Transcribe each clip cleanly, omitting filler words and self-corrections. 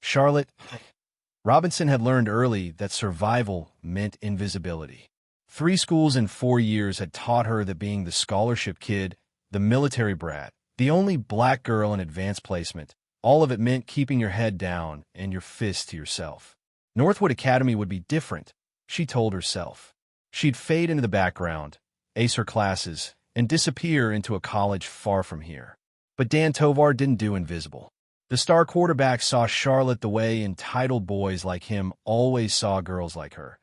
Charlotte Robinson had learned early that survival meant invisibility. 3 schools in 4 years had taught her that being the scholarship kid, the military brat, the only black girl in advanced placement, all of it meant keeping your head down and your fists to yourself. Northwood Academy would be different, she told herself. She'd fade into the background, ace her classes, and disappear into a college far from here. But Dan Tovar didn't do invisible. The star quarterback saw Charlotte the way entitled boys like him always saw girls like her,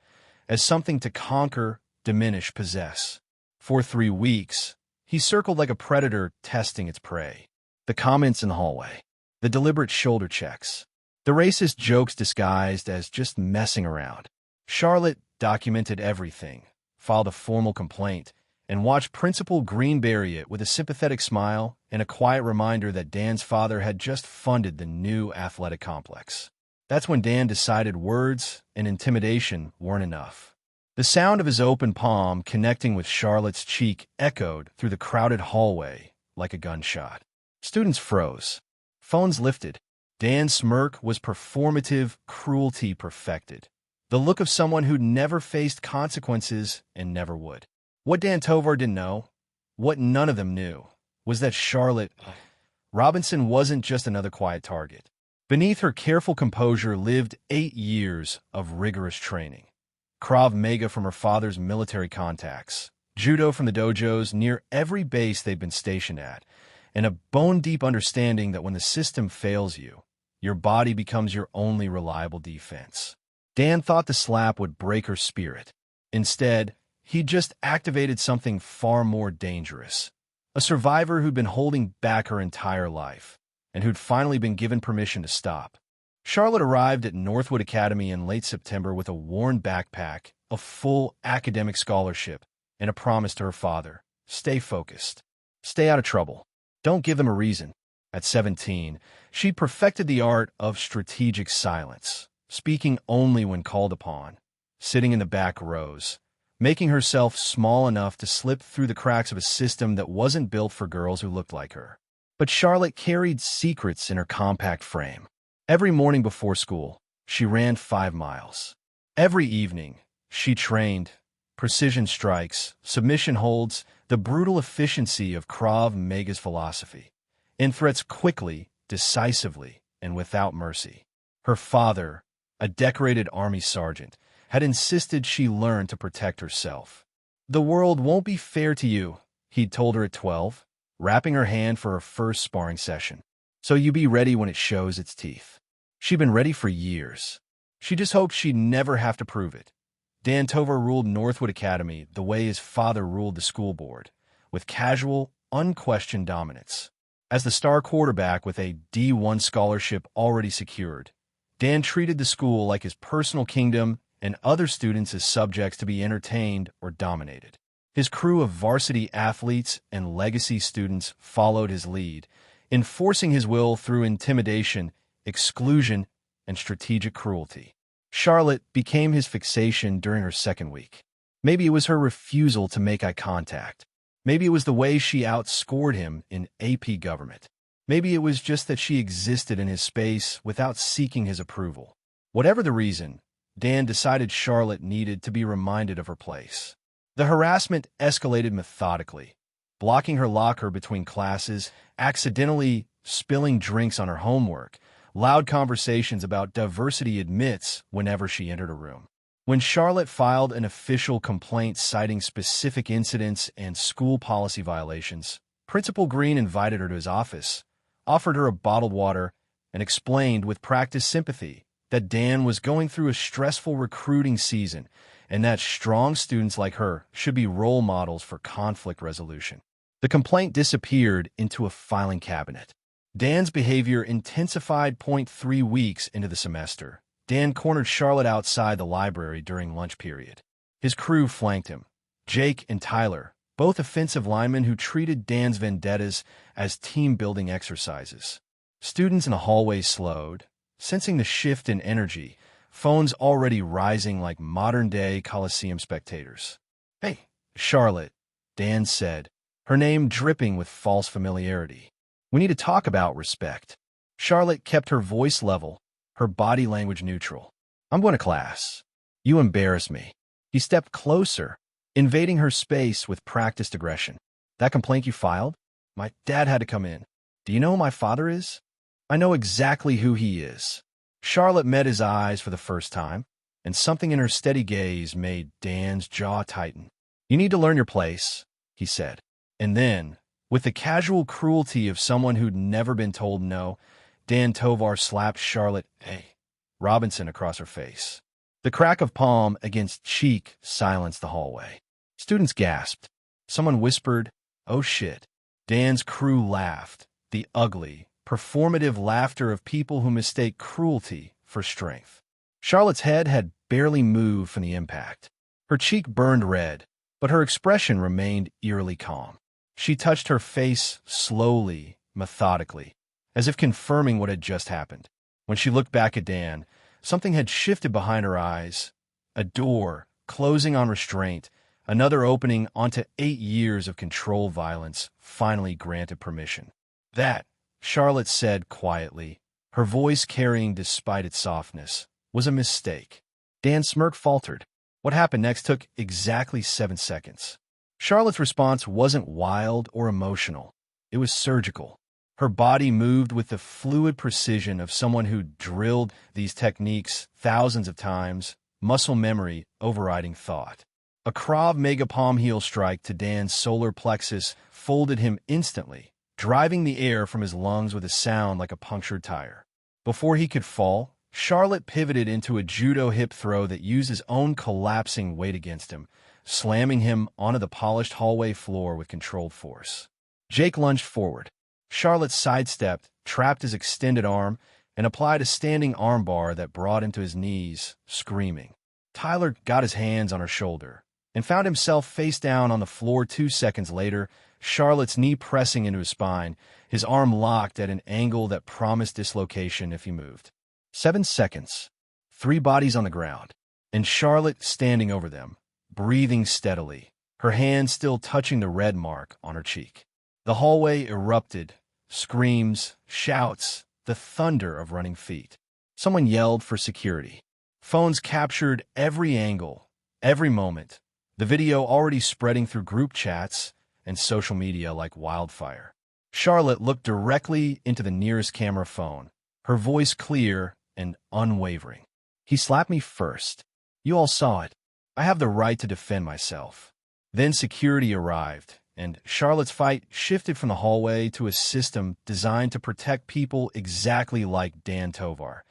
as something to conquer, diminish, possess. For 3 weeks, he circled like a predator testing its prey. The comments in the hallway, the deliberate shoulder checks, the racist jokes disguised as just messing around. Charlotte documented everything, filed a formal complaint, and watched Principal Green bury it with a sympathetic smile and a quiet reminder that Dan's father had just funded the new athletic complex. That's when Dan decided words and intimidation weren't enough. The sound of his open palm connecting with Charlotte's cheek echoed through the crowded hallway like a gunshot. Students froze. Phones lifted. Dan's smirk was performative cruelty perfected. The look of someone who'd never faced consequences and never would. What Dan Tovar didn't know, what none of them knew, was that Charlotte Robinson wasn't just another quiet target. Beneath her careful composure lived 8 years of rigorous training. Krav Maga from her father's military contacts, judo from the dojos near every base they'd been stationed at, and a bone-deep understanding that when the system fails you, your body becomes your only reliable defense. Dan thought the slap would break her spirit. Instead, he'd just activated something far more dangerous. A survivor who'd been holding back her entire life, and who'd finally been given permission to stop. Charlotte arrived at Northwood Academy in late September with a worn backpack, a full academic scholarship, and a promise to her father. Stay focused. Stay out of trouble. Don't give them a reason. At 17, she'd perfected the art of strategic silence, speaking only when called upon, sitting in the back rows, making herself small enough to slip through the cracks of a system that wasn't built for girls who looked like her. But Charlotte carried secrets in her compact frame. Every morning before school, she ran 5 miles. Every evening, she trained precision strikes, submission holds, the brutal efficiency of Krav Maga's philosophy, in threats quickly, decisively, and without mercy. Her father, a decorated Army sergeant, had insisted she learn to protect herself. "The world won't be fair to you," he'd told her at 12, wrapping her hand for her first sparring session. "So you be ready when it shows its teeth." She'd been ready for years. She just hoped she'd never have to prove it. Dan Tovar ruled Northwood Academy the way his father ruled the school board, with casual, unquestioned dominance. As the star quarterback with a D1 scholarship already secured, Dan treated the school like his personal kingdom and other students as subjects to be entertained or dominated. His crew of varsity athletes and legacy students followed his lead, enforcing his will through intimidation, exclusion, and strategic cruelty. Charlotte became his fixation during her second week. Maybe it was her refusal to make eye contact. Maybe it was the way she outscored him in AP government. Maybe it was just that she existed in his space without seeking his approval. Whatever the reason, Dan decided Charlotte needed to be reminded of her place. The harassment escalated methodically, blocking her locker between classes, accidentally spilling drinks on her homework, loud conversations about diversity admits whenever she entered a room. When Charlotte filed an official complaint citing specific incidents and school policy violations, Principal Green invited her to his office, offered her a bottled water, and explained with practiced sympathy that Dan was going through a stressful recruiting season and that strong students like her should be role models for conflict resolution. The complaint disappeared into a filing cabinet. Dan's behavior intensified 3 weeks into the semester. Dan cornered Charlotte outside the library during lunch period. His crew flanked him. Jake and Tyler, both offensive linemen who treated Dan's vendettas as team-building exercises. Students in the hallway slowed, sensing the shift in energy, phones already rising like modern-day Coliseum spectators. "Hey, Charlotte," Dan said, her name dripping with false familiarity. "We need to talk about respect." Charlotte kept her voice level, her body language neutral. "I'm going to class. You embarrass me." He stepped closer, invading her space with practiced aggression. "That complaint you filed? My dad had to come in. Do you know who my father is?" "I know exactly who he is." Charlotte met his eyes for the first time, and something in her steady gaze made Dan's jaw tighten. "You need to learn your place," he said. And then, with the casual cruelty of someone who'd never been told no, Dan Tovar slapped Charlotte A. Robinson across her face. The crack of palm against cheek silenced the hallway. Students gasped. Someone whispered, "Oh shit." Dan's crew laughed, the ugly, performative laughter of people who mistake cruelty for strength. Charlotte's head had barely moved from the impact. Her cheek burned red, but her expression remained eerily calm. She touched her face slowly, methodically, as if confirming what had just happened. When she looked back at Dan, something had shifted behind her eyes. A door, closing on restraint, another opening onto 8 years of controlled violence, finally granted permission. "That," Charlotte said quietly, her voice carrying despite its softness, "was a mistake." Dan's smirk faltered. What happened next took exactly 7 seconds. Charlotte's response wasn't wild or emotional. It was surgical. Her body moved with the fluid precision of someone who drilled these techniques thousands of times, muscle memory overriding thought. A Krav Maga palm heel strike to Dan's solar plexus folded him instantly, driving the air from his lungs with a sound like a punctured tire. Before he could fall, Charlotte pivoted into a judo hip throw that used his own collapsing weight against him, slamming him onto the polished hallway floor with controlled force. Jake lunged forward. Charlotte sidestepped, trapped his extended arm, and applied a standing armbar that brought him to his knees, screaming. Tyler got his hands on her shoulder and found himself face down on the floor 2 seconds later, Charlotte's knee pressing into his spine, his arm locked at an angle that promised dislocation if he moved. 7 seconds. 3 bodies on the ground, and Charlotte standing over them, breathing steadily, her hand still touching the red mark on her cheek. The hallway erupted, screams, shouts, the thunder of running feet. Someone yelled for security. Phones captured every angle, every moment, the video already spreading through group chats and social media like wildfire. Charlotte looked directly into the nearest camera phone, her voice clear and unwavering. "He slapped me first. You all saw it. I have the right to defend myself." Then security arrived, and Charlotte's fight shifted from the hallway to a system designed to protect people exactly like Dan Tovar,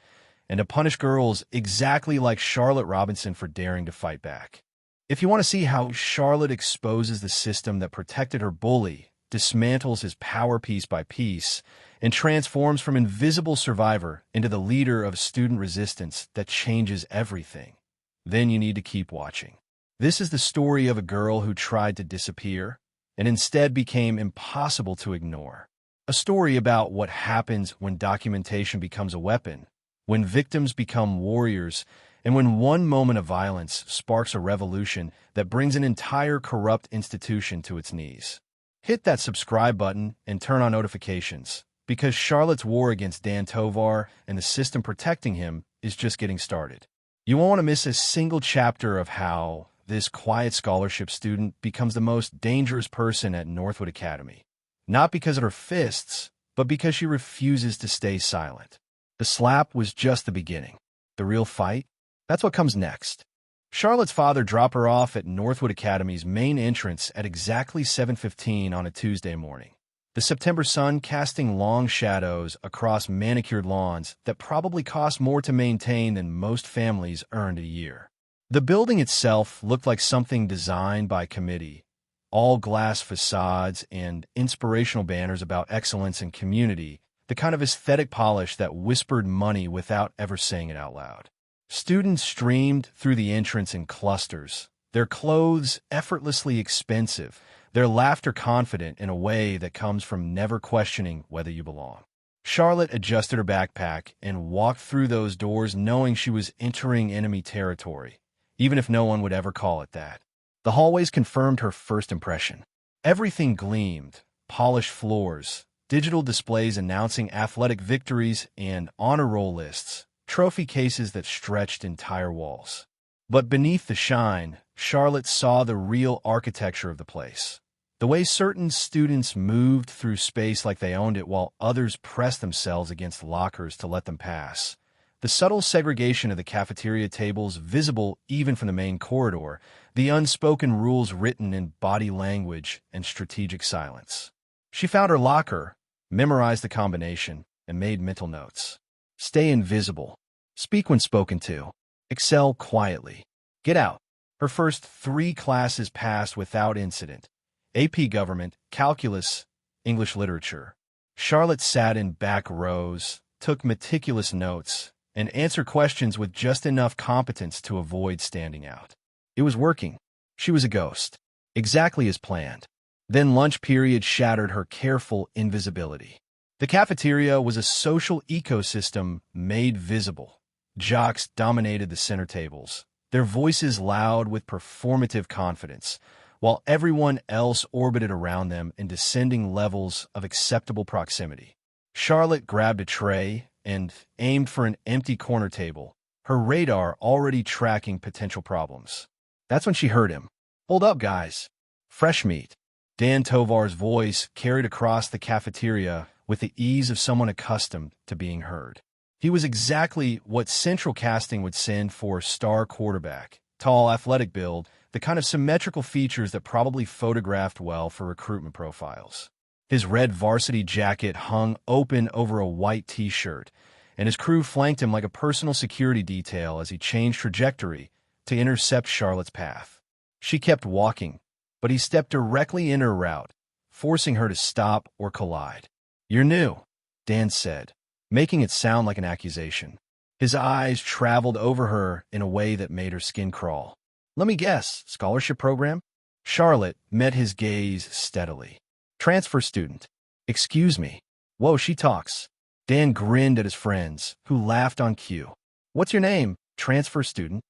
and to punish girls exactly like Charlotte Robinson for daring to fight back. If you want to see how Charlotte exposes the system that protected her bully, dismantles his power piece by piece, and transforms from invisible survivor into the leader of student resistance that changes everything, then you need to keep watching. This is the story of a girl who tried to disappear and instead became impossible to ignore. A story about what happens when documentation becomes a weapon, when victims become warriors, and when one moment of violence sparks a revolution that brings an entire corrupt institution to its knees. Hit that subscribe button and turn on notifications, because Charlotte's war against Dan Tovar and the system protecting him is just getting started. You won't want to miss a single chapter of how this quiet scholarship student becomes the most dangerous person at Northwood Academy. Not because of her fists, but because she refuses to stay silent. The slap was just the beginning. The real fight? That's what comes next. Charlotte's father dropped her off at Northwood Academy's main entrance at exactly 7:15 on a Tuesday morning. The September sun casting long shadows across manicured lawns that probably cost more to maintain than most families earned a year. The building itself looked like something designed by committee, all glass facades and inspirational banners about excellence and community, the kind of aesthetic polish that whispered money without ever saying it out loud. Students streamed through the entrance in clusters, their clothes effortlessly expensive, their laughter confident in a way that comes from never questioning whether you belong. Charlotte adjusted her backpack and walked through those doors knowing she was entering enemy territory, even if no one would ever call it that. The hallways confirmed her first impression. Everything gleamed, polished floors, digital displays announcing athletic victories and honor roll lists, trophy cases that stretched entire walls. But beneath the shine, Charlotte saw the real architecture of the place. The way certain students moved through space like they owned it while others pressed themselves against lockers to let them pass. The subtle segregation of the cafeteria tables visible even from the main corridor, the unspoken rules written in body language and strategic silence. She found her locker, memorized the combination, and made mental notes. Stay invisible. Speak when spoken to. Excel quietly. Get out. Her first 3 classes passed without incident. AP Government, Calculus, English Literature. Charlotte sat in back rows, took meticulous notes, and answered questions with just enough competence to avoid standing out. It was working. She was a ghost. Exactly as planned. Then lunch period shattered her careful invisibility. The cafeteria was a social ecosystem made visible. Jocks dominated the center tables, their voices loud with performative confidence, while everyone else orbited around them in descending levels of acceptable proximity. Charlotte grabbed a tray and aimed for an empty corner table, her radar already tracking potential problems. That's when she heard him. "Hold up, guys. Fresh meat." Dan Tovar's voice carried across the cafeteria with the ease of someone accustomed to being heard. He was exactly what central casting would send for star quarterback. Tall, athletic build, the kind of symmetrical features that probably photographed well for recruitment profiles. His red varsity jacket hung open over a white t-shirt, and his crew flanked him like a personal security detail as he changed trajectory to intercept Charlotte's path. She kept walking, but he stepped directly in her route, forcing her to stop or collide. "You're new," Dan said, making it sound like an accusation. His eyes traveled over her in a way that made her skin crawl. "Let me guess, scholarship program?" Charlotte met his gaze steadily. "Transfer student." "Excuse me." "Whoa, she talks." Dan grinned at his friends, who laughed on cue. "What's your name, transfer student?"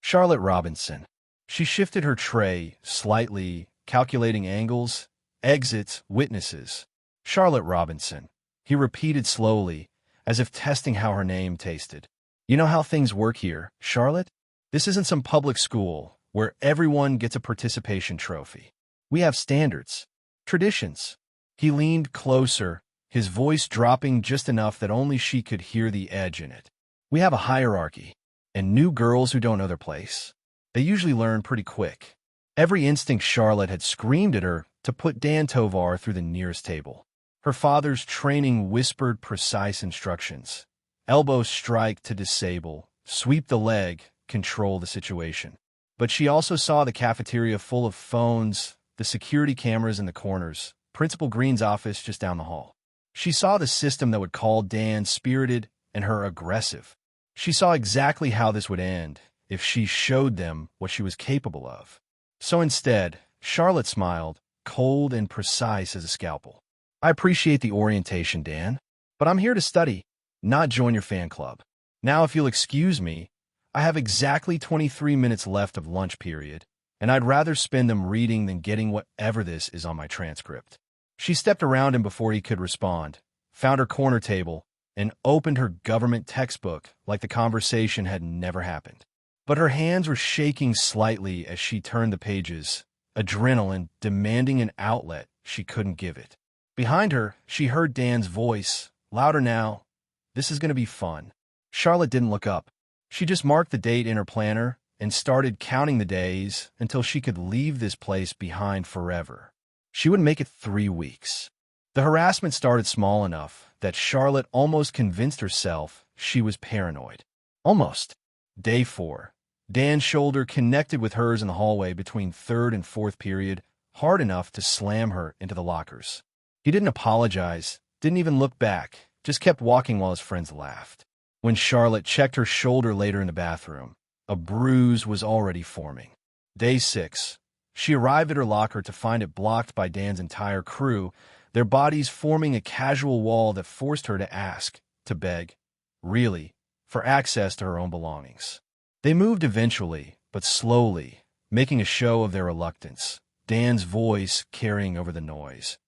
"Charlotte Robinson." She shifted her tray slightly, calculating angles, exits, witnesses. "Charlotte Robinson," he repeated slowly, as if testing how her name tasted. "You know how things work here, Charlotte? This isn't some public school where everyone gets a participation trophy. We have standards, traditions." He leaned closer, his voice dropping just enough that only she could hear the edge in it. "We have a hierarchy, and new girls who don't know their place, they usually learn pretty quick." Every instinct Charlotte had screamed at her to put Dan Tovar through the nearest table. Her father's training whispered precise instructions. Elbow strike to disable, sweep the leg, control the situation. But she also saw the cafeteria full of phones, the security cameras in the corners, Principal Green's office just down the hall. She saw the system that would call Dan spirited and her aggressive. She saw exactly how this would end if she showed them what she was capable of. So instead, Charlotte smiled, cold and precise as a scalpel. "I appreciate the orientation, Dan, but I'm here to study, not join your fan club. Now, if you'll excuse me, I have exactly 23 minutes left of lunch period, and I'd rather spend them reading than getting whatever this is on my transcript." She stepped around him before he could respond, found her corner table, and opened her government textbook like the conversation had never happened. But her hands were shaking slightly as she turned the pages, adrenaline demanding an outlet she couldn't give it. Behind her, she heard Dan's voice, louder now. "This is going to be fun." Charlotte didn't look up. She just marked the date in her planner and started counting the days until she could leave this place behind forever. She would make it 3 weeks. The harassment started small enough that Charlotte almost convinced herself she was paranoid. Almost. Day 4. Dan's shoulder connected with hers in the hallway between 3rd and 4th period, hard enough to slam her into the lockers. He didn't apologize, didn't even look back, just kept walking while his friends laughed. When Charlotte checked her shoulder later in the bathroom, a bruise was already forming. Day 6. She arrived at her locker to find it blocked by Dan's entire crew, their bodies forming a casual wall that forced her to ask, to beg, really, for access to her own belongings. They moved eventually, but slowly, making a show of their reluctance, Dan's voice carrying over the noise.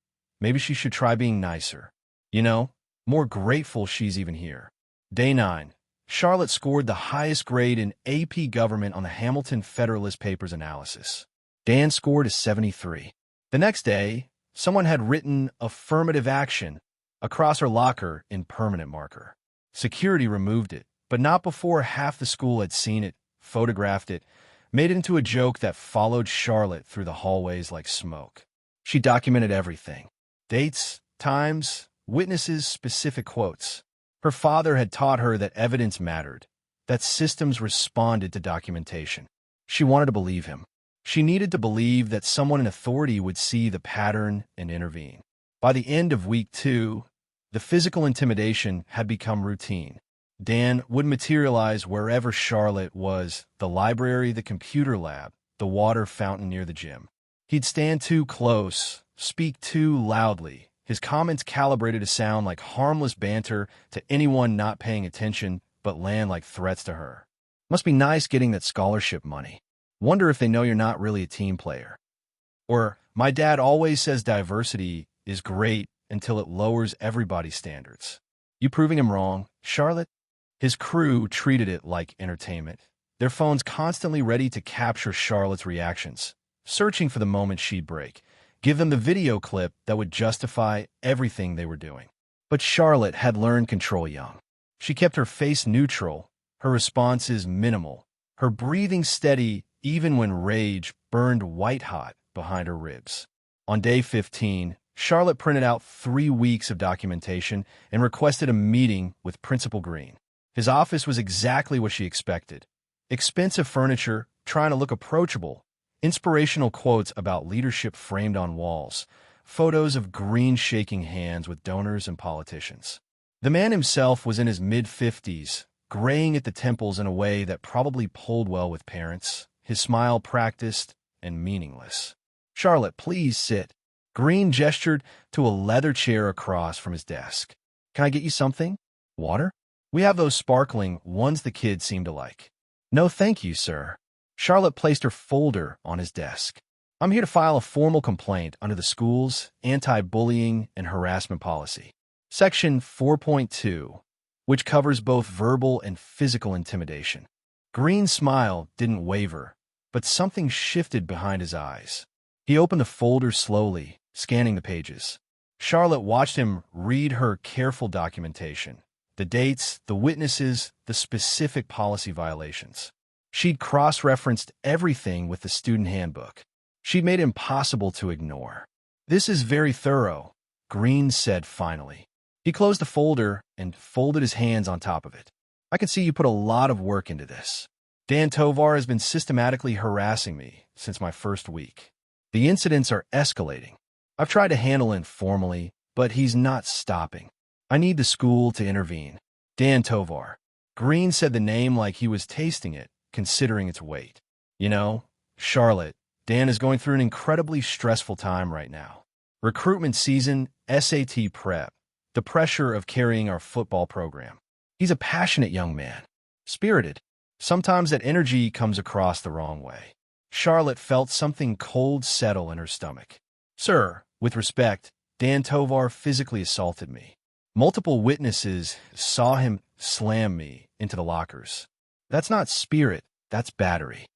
Maybe she should try being nicer. You know, more grateful she's even here. Day 9. Charlotte scored the highest grade in AP Government on the Hamilton Federalist Papers analysis. Dan scored a 73. The next day, someone had written affirmative action across her locker in permanent marker. Security removed it, but not before half the school had seen it, photographed it, made it into a joke that followed Charlotte through the hallways like smoke. She documented everything. Dates, times, witnesses, specific quotes. Her father had taught her that evidence mattered, that systems responded to documentation. She wanted to believe him. She needed to believe that someone in authority would see the pattern and intervene. By the end of week 2, the physical intimidation had become routine. Dan would materialize wherever Charlotte was, the library, the computer lab, the water fountain near the gym. He'd stand too close, speak too loudly, his comments calibrated to sound like harmless banter to anyone not paying attention, but land like threats to her. Must be nice getting that scholarship money. Wonder if they know you're not really a team player. Or, my dad always says diversity is great until it lowers everybody's standards. You proving him wrong, Charlotte? His crew treated it like entertainment, their phones constantly ready to capture Charlotte's reactions, searching for the moment she'd break, give them the video clip that would justify everything they were doing. But Charlotte had learned control young. She kept her face neutral, her responses minimal, her breathing steady even when rage burned white-hot behind her ribs. On day 15, Charlotte printed out 3 weeks of documentation and requested a meeting with Principal Green. His office was exactly what she expected. Expensive furniture, trying to look approachable, inspirational quotes about leadership framed on walls, photos of Green shaking hands with donors and politicians. The man himself was in his mid-50s, graying at the temples in a way that probably pulled well with parents, his smile practiced and meaningless. "Charlotte, please sit." Green gestured to a leather chair across from his desk. "Can I get you something? Water? We have those sparkling ones the kids seem to like." "No, thank you, sir." Charlotte placed her folder on his desk. "I'm here to file a formal complaint under the school's anti-bullying and harassment policy. Section 4.2, which covers both verbal and physical intimidation." Green's smile didn't waver, but something shifted behind his eyes. He opened the folder slowly, scanning the pages. Charlotte watched him read her careful documentation, the dates, the witnesses, the specific policy violations. She'd cross-referenced everything with the student handbook. She'd made it impossible to ignore. "This is very thorough," Green said finally. He closed the folder and folded his hands on top of it. "I can see you put a lot of work into this. Dan Tovar has been systematically harassing me since my first week. The incidents are escalating. I've tried to handle it formally, but he's not stopping. I need the school to intervene." Dan Tovar. Green said the name like he was tasting it, considering its weight. "You know, Charlotte, Dan is going through an incredibly stressful time right now. Recruitment season, SAT prep, the pressure of carrying our football program. He's a passionate young man, spirited. Sometimes that energy comes across the wrong way." Charlotte felt something cold settle in her stomach. "Sir, with respect, Dan Tovar physically assaulted me. Multiple witnesses saw him slam me into the lockers. That's not spirit, that's battery.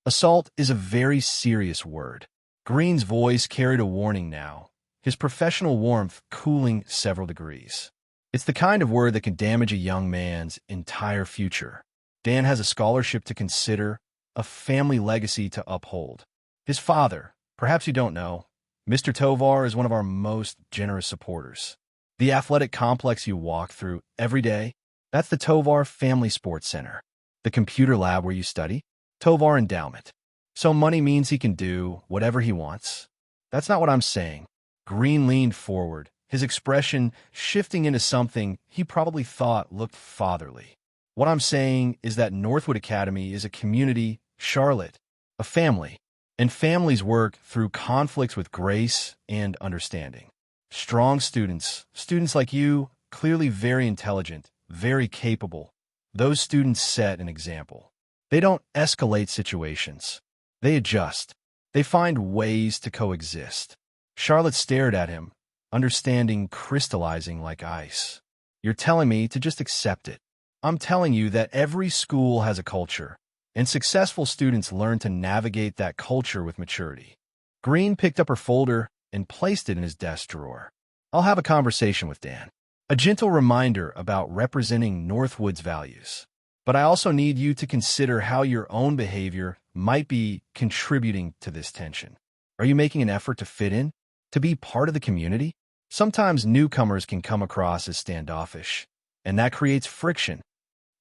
Assault is a very serious word." Green's voice carried a warning now, his professional warmth cooling several degrees. "It's the kind of word that can damage a young man's entire future. Dan has a scholarship to consider, a family legacy to uphold. His father, perhaps you don't know, Mr. Tovar is one of our most generous supporters. The athletic complex you walk through every day, that's the Tovar Family Sports Center. The computer lab where you study, Tovar Endowment. So money means he can do whatever he wants. That's not what I'm saying." Green leaned forward, his expression shifting into something he probably thought looked fatherly. "What I'm saying is that Northwood Academy is a community, Charlotte, a family, and families work through conflicts with grace and understanding. Strong students, students like you, clearly very intelligent, very capable, those students set an example. They don't escalate situations. They adjust. They find ways to coexist." Charlotte stared at him, understanding crystallizing like ice. "You're telling me to just accept it." I'm telling you that every school has a culture, and successful students learn to navigate that culture with maturity. Green picked up her folder and placed it in his desk drawer. I'll have a conversation with Dan. A gentle reminder about representing Northwood's values. But I also need you to consider how your own behavior might be contributing to this tension. Are you making an effort to fit in? To be part of the community? Sometimes newcomers can come across as standoffish, and that creates friction.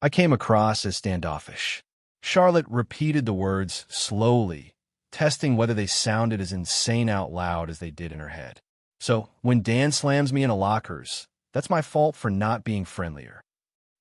I came across as standoffish. Charlotte repeated the words slowly, testing whether they sounded as insane out loud as they did in her head. So, when Dan slams me in a lockers, that's my fault for not being friendlier.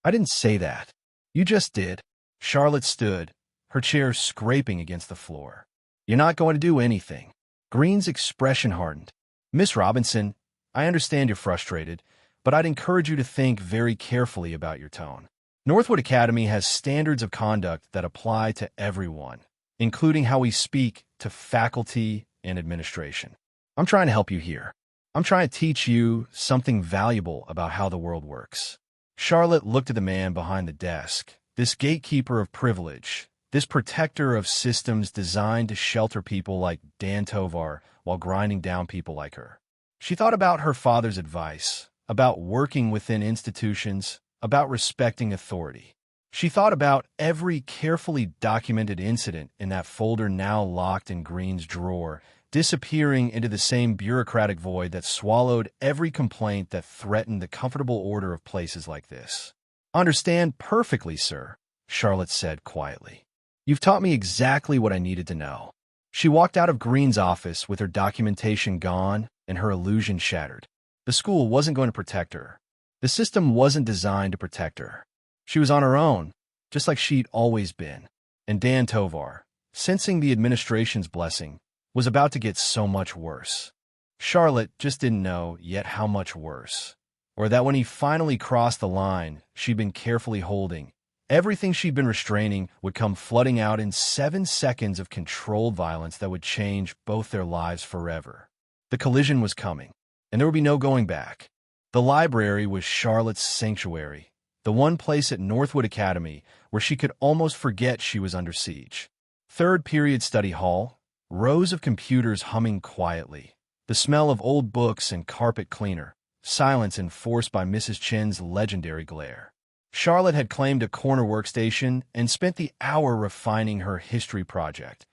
I didn't say that. You just did. Charlotte stood, her chair scraping against the floor. You're not going to do anything. Green's expression hardened. Miss Robinson, I understand you're frustrated, but I'd encourage you to think very carefully about your tone. Northwood Academy has standards of conduct that apply to everyone, including how we speak to faculty and administration. I'm trying to help you here. I'm trying to teach you something valuable about how the world works. Charlotte looked at the man behind the desk, this gatekeeper of privilege, this protector of systems designed to shelter people like Dan Tovar while grinding down people like her. She thought about her father's advice, about working within institutions, about respecting authority. She thought about every carefully documented incident in that folder now locked in Green's drawer, disappearing into the same bureaucratic void that swallowed every complaint that threatened the comfortable order of places like this. Understand perfectly, sir, Charlotte said quietly. You've taught me exactly what I needed to know. She walked out of Green's office with her documentation gone and her illusion shattered. The school wasn't going to protect her. The system wasn't designed to protect her. She was on her own, just like she'd always been. And Dan Tovar, sensing the administration's blessing, was about to get so much worse. Charlotte just didn't know yet how much worse, or that when he finally crossed the line she'd been carefully holding, everything she'd been restraining would come flooding out in 7 seconds of controlled violence that would change both their lives forever. The collision was coming, and there would be no going back. The library was Charlotte's sanctuary, the one place at Northwood Academy where she could almost forget she was under siege. Third period study hall, rows of computers humming quietly, the smell of old books and carpet cleaner, silence enforced by Mrs. Chen's legendary glare. Charlotte had claimed a corner workstation and spent the hour refining her history project,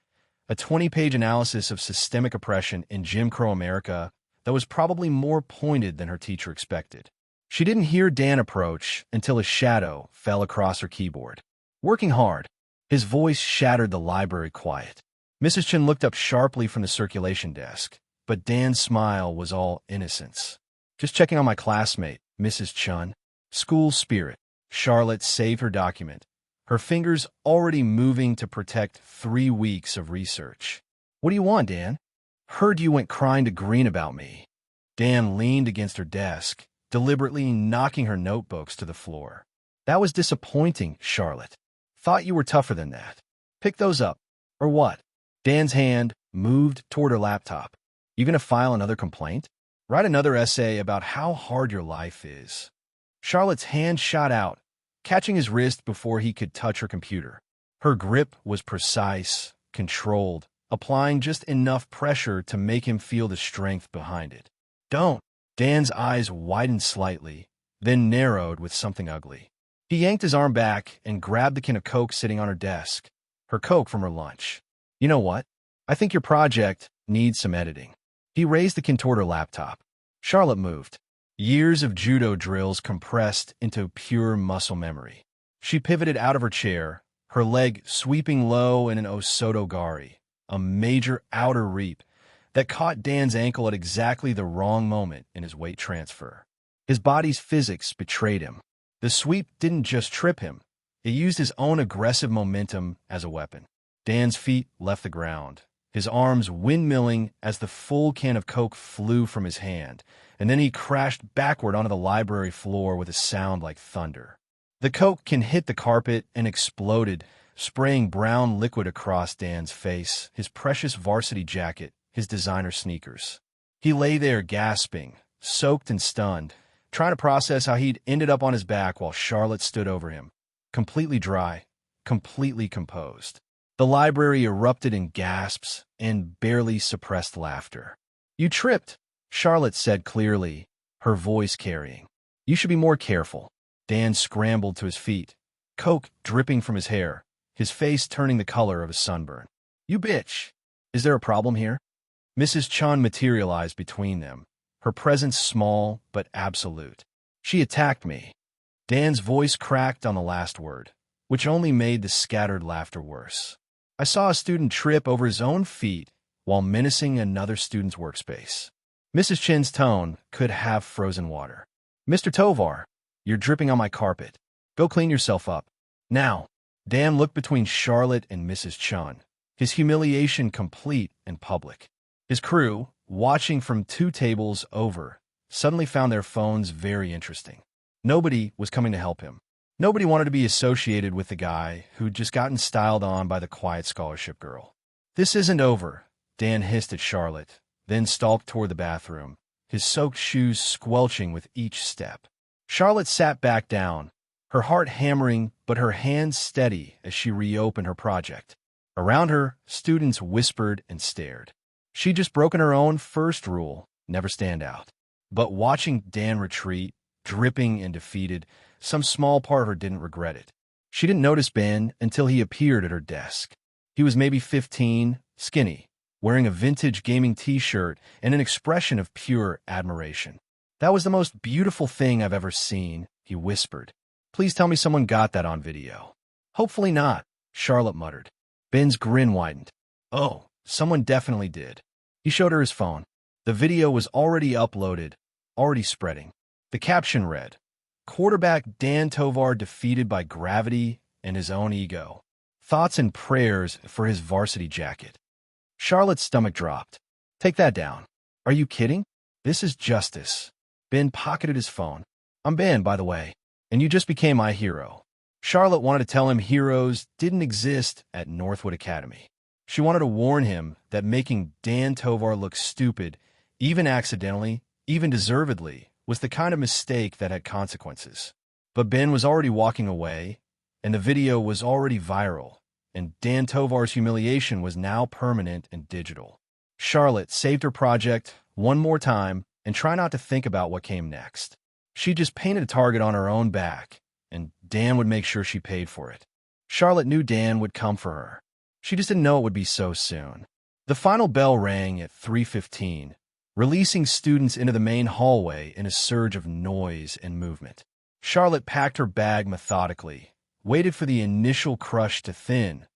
a 20-page analysis of systemic oppression in Jim Crow America that was probably more pointed than her teacher expected. She didn't hear Dan approach until a shadow fell across her keyboard. Working hard, his voice shattered the library quiet. Mrs. Chen looked up sharply from the circulation desk, but Dan's smile was all innocence. Just checking on my classmate, Mrs. Chun. School spirit. Charlotte saved her document, her fingers already moving to protect 3 weeks of research. What do you want, Dan? Heard you went crying to Green about me. Dan leaned against her desk, deliberately knocking her notebooks to the floor. That was disappointing, Charlotte. Thought you were tougher than that. Pick those up. Or what? Dan's hand moved toward her laptop. You gonna file another complaint? Write another essay about how hard your life is. Charlotte's hand shot out, catching his wrist before he could touch her computer. Her grip was precise, controlled, applying just enough pressure to make him feel the strength behind it. Don't. Dan's eyes widened slightly, then narrowed with something ugly. He yanked his arm back and grabbed the can of Coke sitting on her desk, her Coke from her lunch. You know what? I think your project needs some editing. He raised the can toward her laptop. Charlotte moved. Years of judo drills compressed into pure muscle memory. She pivoted out of her chair, her leg sweeping low in an osotogari, a major outer reap that caught Dan's ankle at exactly the wrong moment in his weight transfer. His body's physics betrayed him. The sweep didn't just trip him. It used his own aggressive momentum as a weapon. Dan's feet left the ground, his arms windmilling as the full can of Coke flew from his hand, and then he crashed backward onto the library floor with a sound like thunder. The Coke can hit the carpet and exploded, spraying brown liquid across Dan's face, his precious varsity jacket, his designer sneakers. He lay there gasping, soaked and stunned, trying to process how he'd ended up on his back while Charlotte stood over him, completely dry, completely composed. The library erupted in gasps and barely suppressed laughter. "You tripped," Charlotte said clearly, her voice carrying. "You should be more careful." Dan scrambled to his feet, coke dripping from his hair, his face turning the color of a sunburn. "You bitch! Is there a problem here?" Mrs. Chun materialized between them, her presence small but absolute. "She attacked me." Dan's voice cracked on the last word, which only made the scattered laughter worse. "I saw a student trip over his own feet while menacing another student's workspace." Mrs. Chin's tone could have frozen water. "Mr. Tovar, you're dripping on my carpet. Go clean yourself up. Now." Dan looked between Charlotte and Mrs. Chun, his humiliation complete and public. His crew, watching from 2 tables over, suddenly found their phones very interesting. Nobody was coming to help him. Nobody wanted to be associated with the guy who'd just gotten styled on by the quiet scholarship girl. "This isn't over," Dan hissed at Charlotte, then stalked toward the bathroom, his soaked shoes squelching with each step. Charlotte sat back down, her heart hammering but her hands steady as she reopened her project. Around her, students whispered and stared. She'd just broken her own first rule, never stand out. But watching Dan retreat, dripping and defeated, some small part of her didn't regret it. She didn't notice Ben until he appeared at her desk. He was maybe 15, skinny, wearing a vintage gaming t-shirt and an expression of pure admiration. "That was the most beautiful thing I've ever seen," he whispered. "Please tell me someone got that on video." "Hopefully not," Charlotte muttered. Ben's grin widened. "Oh, someone definitely did." He showed her his phone. The video was already uploaded, already spreading. The caption read, "Quarterback Dan Tovar defeated by gravity and his own ego. Thoughts and prayers for his varsity jacket." Charlotte's stomach dropped. "Take that down. Are you kidding? This is justice." Ben pocketed his phone. "I'm Ben, by the way, and you just became my hero." Charlotte wanted to tell him heroes didn't exist at Northwood Academy. She wanted to warn him that making Dan Tovar look stupid, even accidentally, even deservedly, was the kind of mistake that had consequences. But Ben was already walking away, and the video was already viral, and Dan Tovar's humiliation was now permanent and digital. Charlotte saved her project one more time and tried not to think about what came next. She just painted a target on her own back, and Dan would make sure she paid for it. Charlotte knew Dan would come for her. She just didn't know it would be so soon. The final bell rang at 3:15, releasing students into the main hallway in a surge of noise and movement. Charlotte packed her bag methodically, waited for the initial crush to thin,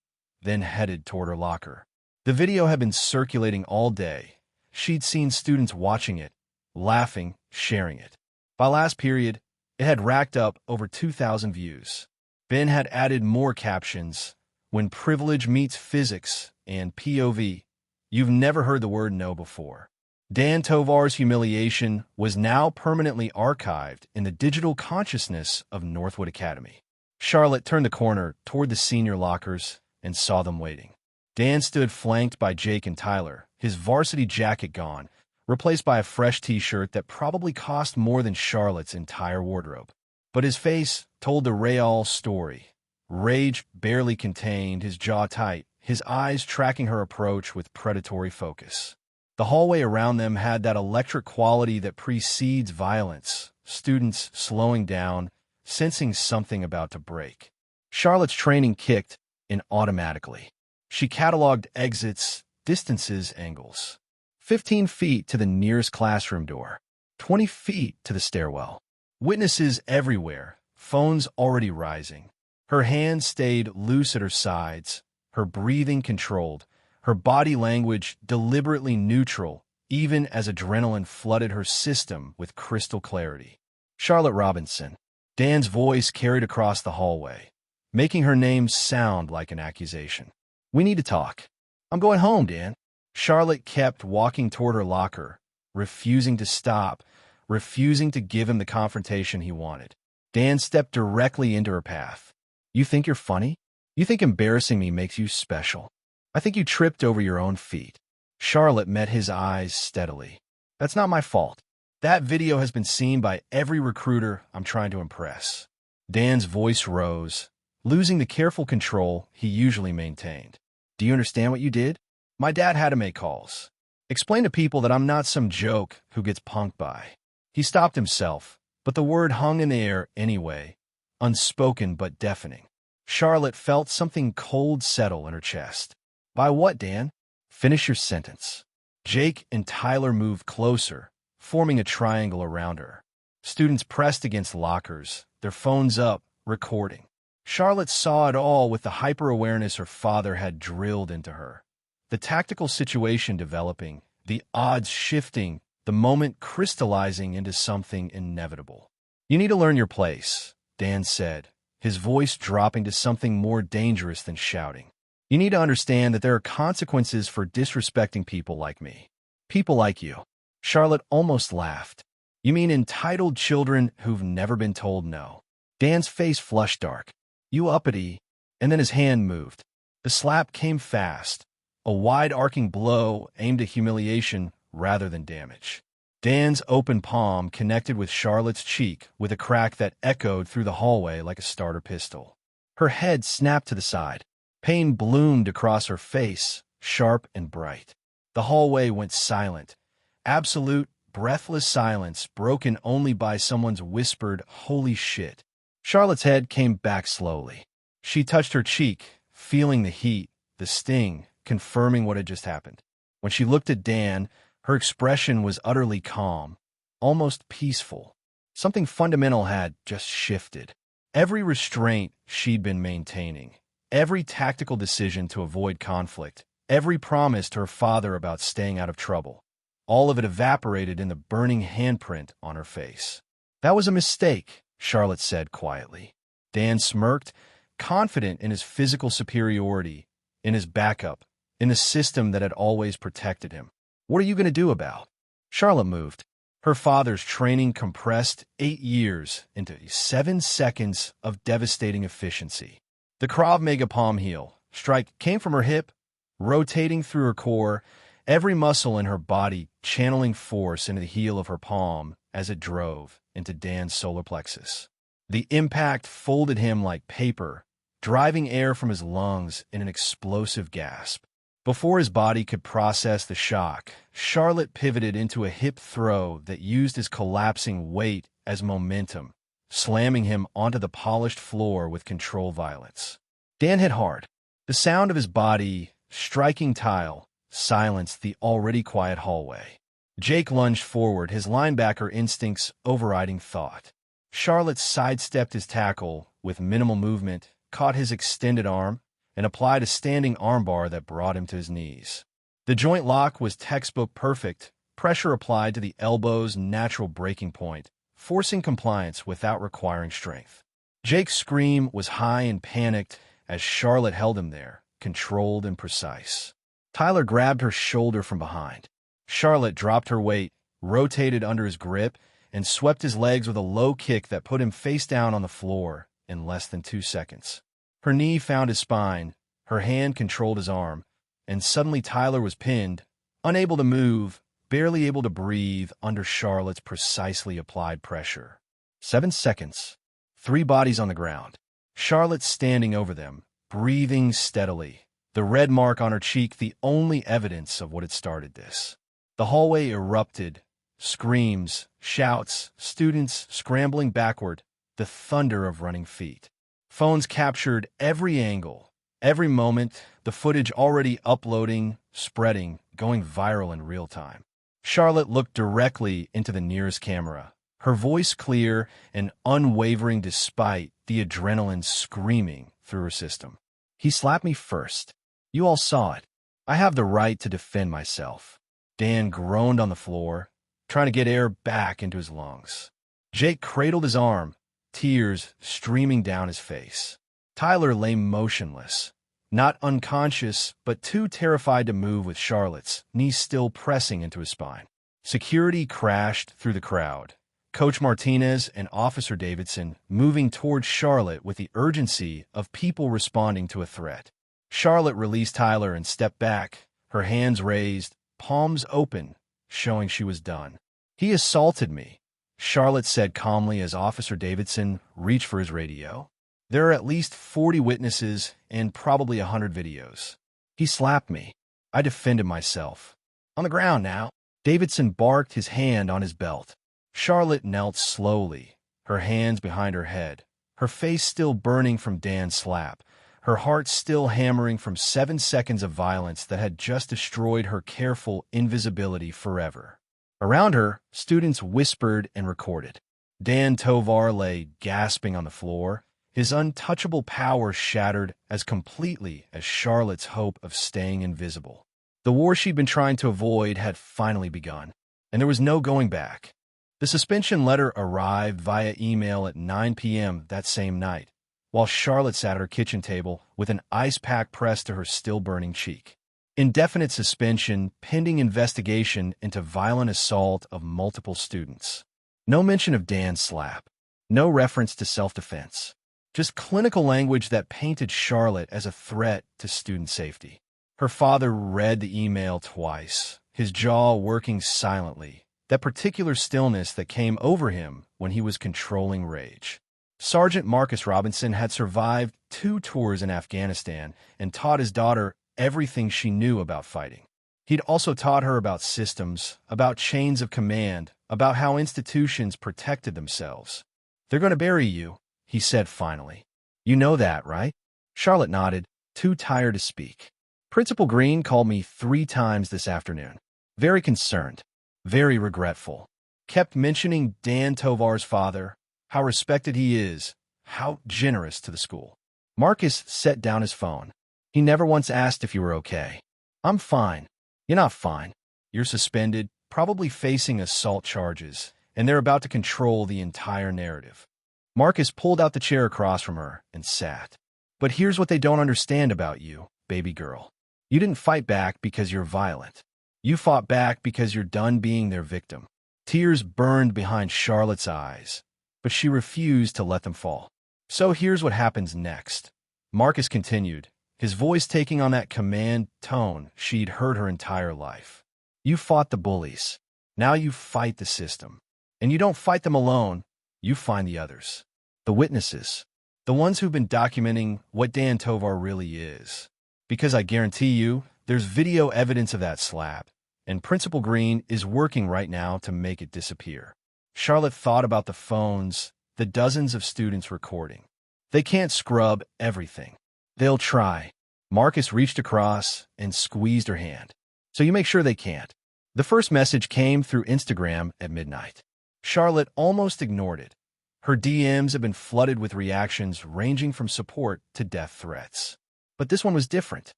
then headed toward her locker. The video had been circulating all day. She'd seen students watching it, laughing, sharing it. By last period, it had racked up over 2,000 views. Ben had added more captions. "When privilege meets physics," and POV. "You've never heard the word no before." Dan Tovar's humiliation was now permanently archived in the digital consciousness of Northwood Academy. Charlotte turned the corner toward the senior lockers and saw them waiting. Dan stood flanked by Jake and Tyler, his varsity jacket gone, replaced by a fresh t-shirt that probably cost more than Charlotte's entire wardrobe. But his face told the real story. Rage barely contained, his jaw tight, his eyes tracking her approach with predatory focus. The hallway around them had that electric quality that precedes violence, students slowing down, sensing something about to break. Charlotte's training kicked in automatically. She cataloged exits, distances, angles. 15 feet to the nearest classroom door, 20 feet to the stairwell. Witnesses everywhere, phones already rising. Her hands stayed loose at her sides, her breathing controlled, her body language deliberately neutral, even as adrenaline flooded her system with crystal clarity. Charlotte Robinson. Dan's voice carried across the hallway, making her name sound like an accusation. "We need to talk." "I'm going home, Dan." Charlotte kept walking toward her locker, refusing to stop, refusing to give him the confrontation he wanted. Dan stepped directly into her path. "You think you're funny? You think embarrassing me makes you special? I think you tripped over your own feet." Charlotte met his eyes steadily. "That's not my fault. That video has been seen by every recruiter I'm trying to impress." Dan's voice rose, losing the careful control he usually maintained. "Do you understand what you did? My dad had to make calls. Explain to people that I'm not some joke who gets punked by." He stopped himself, but the word hung in the air anyway, unspoken but deafening. Charlotte felt something cold settle in her chest. "By what, Dan?" "Finish your sentence." Jake and Tyler moved closer, forming a triangle around her. Students pressed against lockers, their phones up, recording. Charlotte saw it all with the hyper-awareness her father had drilled into her. The tactical situation developing, the odds shifting, the moment crystallizing into something inevitable. "You need to learn your place," Dan said, his voice dropping to something more dangerous than shouting. "You need to understand that there are consequences for disrespecting people like me. People like you." Charlotte almost laughed. "You mean entitled children who've never been told no?" Dan's face flushed dark. "You uppity," and then his hand moved. The slap came fast, a wide-arcing blow aimed at humiliation rather than damage. Dan's open palm connected with Charlotte's cheek with a crack that echoed through the hallway like a starter pistol. Her head snapped to the side. Pain bloomed across her face, sharp and bright. The hallway went silent. Absolute, breathless silence broken only by someone's whispered, "Holy shit." Charlotte's head came back slowly. She touched her cheek, feeling the heat, the sting, confirming what had just happened. When she looked at Dan, her expression was utterly calm, almost peaceful. Something fundamental had just shifted. Every restraint she'd been maintaining, every tactical decision to avoid conflict, every promise to her father about staying out of trouble, all of it evaporated in the burning handprint on her face. "That was a mistake," Charlotte said quietly. Dan smirked, confident in his physical superiority, in his backup, in the system that had always protected him. "What are you going to do about?" Charlotte moved. Her father's training compressed 8 years into 7 seconds of devastating efficiency. The Krav Maga palm heel strike came from her hip, rotating through her core, every muscle in her body channeling force into the heel of her palm as it drove into Dan's solar plexus. The impact folded him like paper, driving air from his lungs in an explosive gasp. Before his body could process the shock, Charlotte pivoted into a hip throw that used his collapsing weight as momentum, slamming him onto the polished floor with control violence. Dan hit hard. The sound of his body striking tile silenced the already quiet hallway. Jake lunged forward, his linebacker instincts overriding thought. Charlotte sidestepped his tackle with minimal movement, caught his extended arm, and applied a standing armbar that brought him to his knees. The joint lock was textbook perfect, pressure applied to the elbow's natural breaking point, forcing compliance without requiring strength. Jake's scream was high and panicked as Charlotte held him there, controlled and precise. Tyler grabbed her shoulder from behind. Charlotte dropped her weight, rotated under his grip, and swept his legs with a low kick that put him face down on the floor in less than 2 seconds. Her knee found his spine, her hand controlled his arm, and suddenly Tyler was pinned, unable to move, barely able to breathe under Charlotte's precisely applied pressure. 7 seconds. 3 bodies on the ground. Charlotte standing over them, breathing steadily, the red mark on her cheek the only evidence of what had started this. The hallway erupted. Screams, shouts, students scrambling backward, the thunder of running feet. Phones captured every angle, every moment, the footage already uploading, spreading, going viral in real time. Charlotte looked directly into the nearest camera, her voice clear and unwavering despite the adrenaline screaming through her system. "He slapped me first. You all saw it. I have the right to defend myself." Dan groaned on the floor, trying to get air back into his lungs. Jake cradled his arm, tears streaming down his face. Tyler lay motionless, not unconscious, but too terrified to move with Charlotte's knees still pressing into his spine. Security crashed through the crowd. Coach Martinez and Officer Davidson moving towards Charlotte with the urgency of people responding to a threat. Charlotte released Tyler and stepped back, her hands raised, palms open, showing she was done. "He assaulted me," Charlotte said calmly as Officer Davidson reached for his radio. There are at least 40 witnesses and probably 100 videos. He slapped me. I defended myself. On the ground now. Davidson barked, his hand on his belt. Charlotte knelt slowly, her hands behind her head, her face still burning from Dan's slap, her heart still hammering from 7 seconds of violence that had just destroyed her careful invisibility forever. Around her, students whispered and recorded. Dan Tovar lay gasping on the floor, his untouchable power shattered as completely as Charlotte's hope of staying invisible. The war she'd been trying to avoid had finally begun, and there was no going back. The suspension letter arrived via email at 9 p.m. that same night, while Charlotte sat at her kitchen table with an ice pack pressed to her still-burning cheek. Indefinite suspension pending investigation into violent assault of multiple students. No mention of Dan's slap. No reference to self-defense. Just clinical language that painted Charlotte as a threat to student safety. Her father read the email twice, his jaw working silently, that particular stillness that came over him when he was controlling rage. Sergeant Marcus Robinson had survived 2 tours in Afghanistan and taught his daughter everything she knew about fighting. He'd also taught her about systems, about chains of command, about how institutions protected themselves. "They're going to bury you," he said finally. "You know that, right?" Charlotte nodded, too tired to speak. "Principal Green called me 3 times this afternoon. Very concerned, very regretful. Kept mentioning Dan Tovar's father, how respected he is, how generous to the school." Marcus set down his phone. "He never once asked if you were okay." "I'm fine." "You're not fine. You're suspended, probably facing assault charges, and they're about to control the entire narrative." Marcus pulled out the chair across from her and sat. "But here's what they don't understand about you, baby girl. You didn't fight back because you're violent. You fought back because you're done being their victim." Tears burned behind Charlotte's eyes, but she refused to let them fall. "So here's what happens next," Marcus continued, his voice taking on that command tone she'd heard her entire life. "You fought the bullies. Now you fight the system. And you don't fight them alone. You find the others. The witnesses. The ones who've been documenting what Dan Tovar really is. Because I guarantee you, there's video evidence of that slap, and Principal Green is working right now to make it disappear." Charlotte thought about the phones, the dozens of students recording. They can't scrub everything. They'll try. Marcus reached across and squeezed her hand. "So you make sure they can't." The first message came through Instagram at midnight. Charlotte almost ignored it. Her DMs have been flooded with reactions ranging from support to death threats. But this one was different.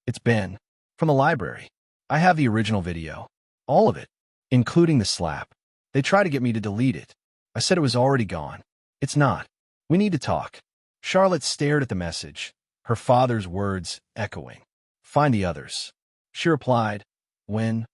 "It's Ben. From the library. I have the original video. All of it. Including the slap. They tried to get me to delete it. I said it was already gone. It's not. We need to talk." Charlotte stared at the message, her father's words echoing. "Find the others." She replied, "When?"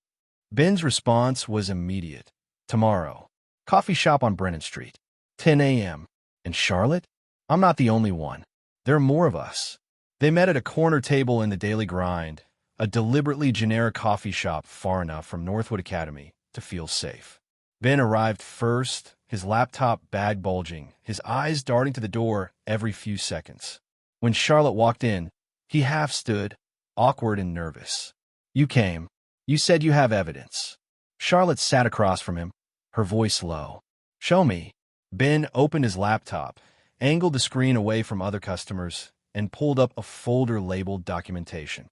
Ben's response was immediate. "Tomorrow. Coffee shop on Brennan Street. 10 a.m. And Charlotte? I'm not the only one. There are more of us." They met at a corner table in the Daily Grind, a deliberately generic coffee shop far enough from Northwood Academy to feel safe. Ben arrived first, his laptop bag bulging, his eyes darting to the door every few seconds. When Charlotte walked in, he half stood, awkward and nervous. "You came. You said you have evidence." Charlotte sat across from him, her voice low. "Show me." Ben opened his laptop, angled the screen away from other customers, and pulled up a folder labeled documentation.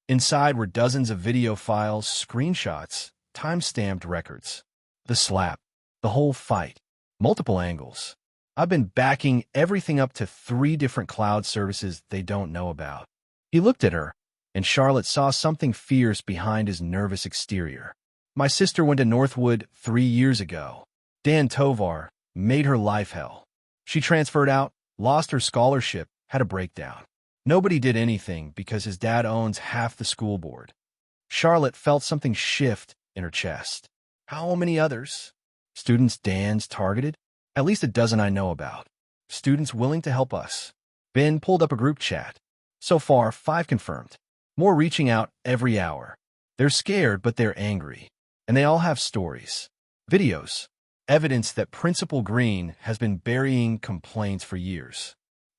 Inside were dozens of video files, screenshots, time-stamped records. The slap, the whole fight, multiple angles. "I've been backing everything up to 3 different cloud services they don't know about." He looked at her, and Charlotte saw something fierce behind his nervous exterior. "My sister went to Northwood 3 years ago. Dan Tovar made her life hell. She transferred out, lost her scholarship, had a breakdown. Nobody did anything because his dad owns half the school board." Charlotte felt something shift in her chest. "How many others?" "Students Dan's targeted? At least a dozen I know about. Students willing to help us." Ben pulled up a group chat. "So far, 5 confirmed. More reaching out every hour. They're scared, but they're angry. And they all have stories. Videos. Evidence that Principal Green has been burying complaints for years.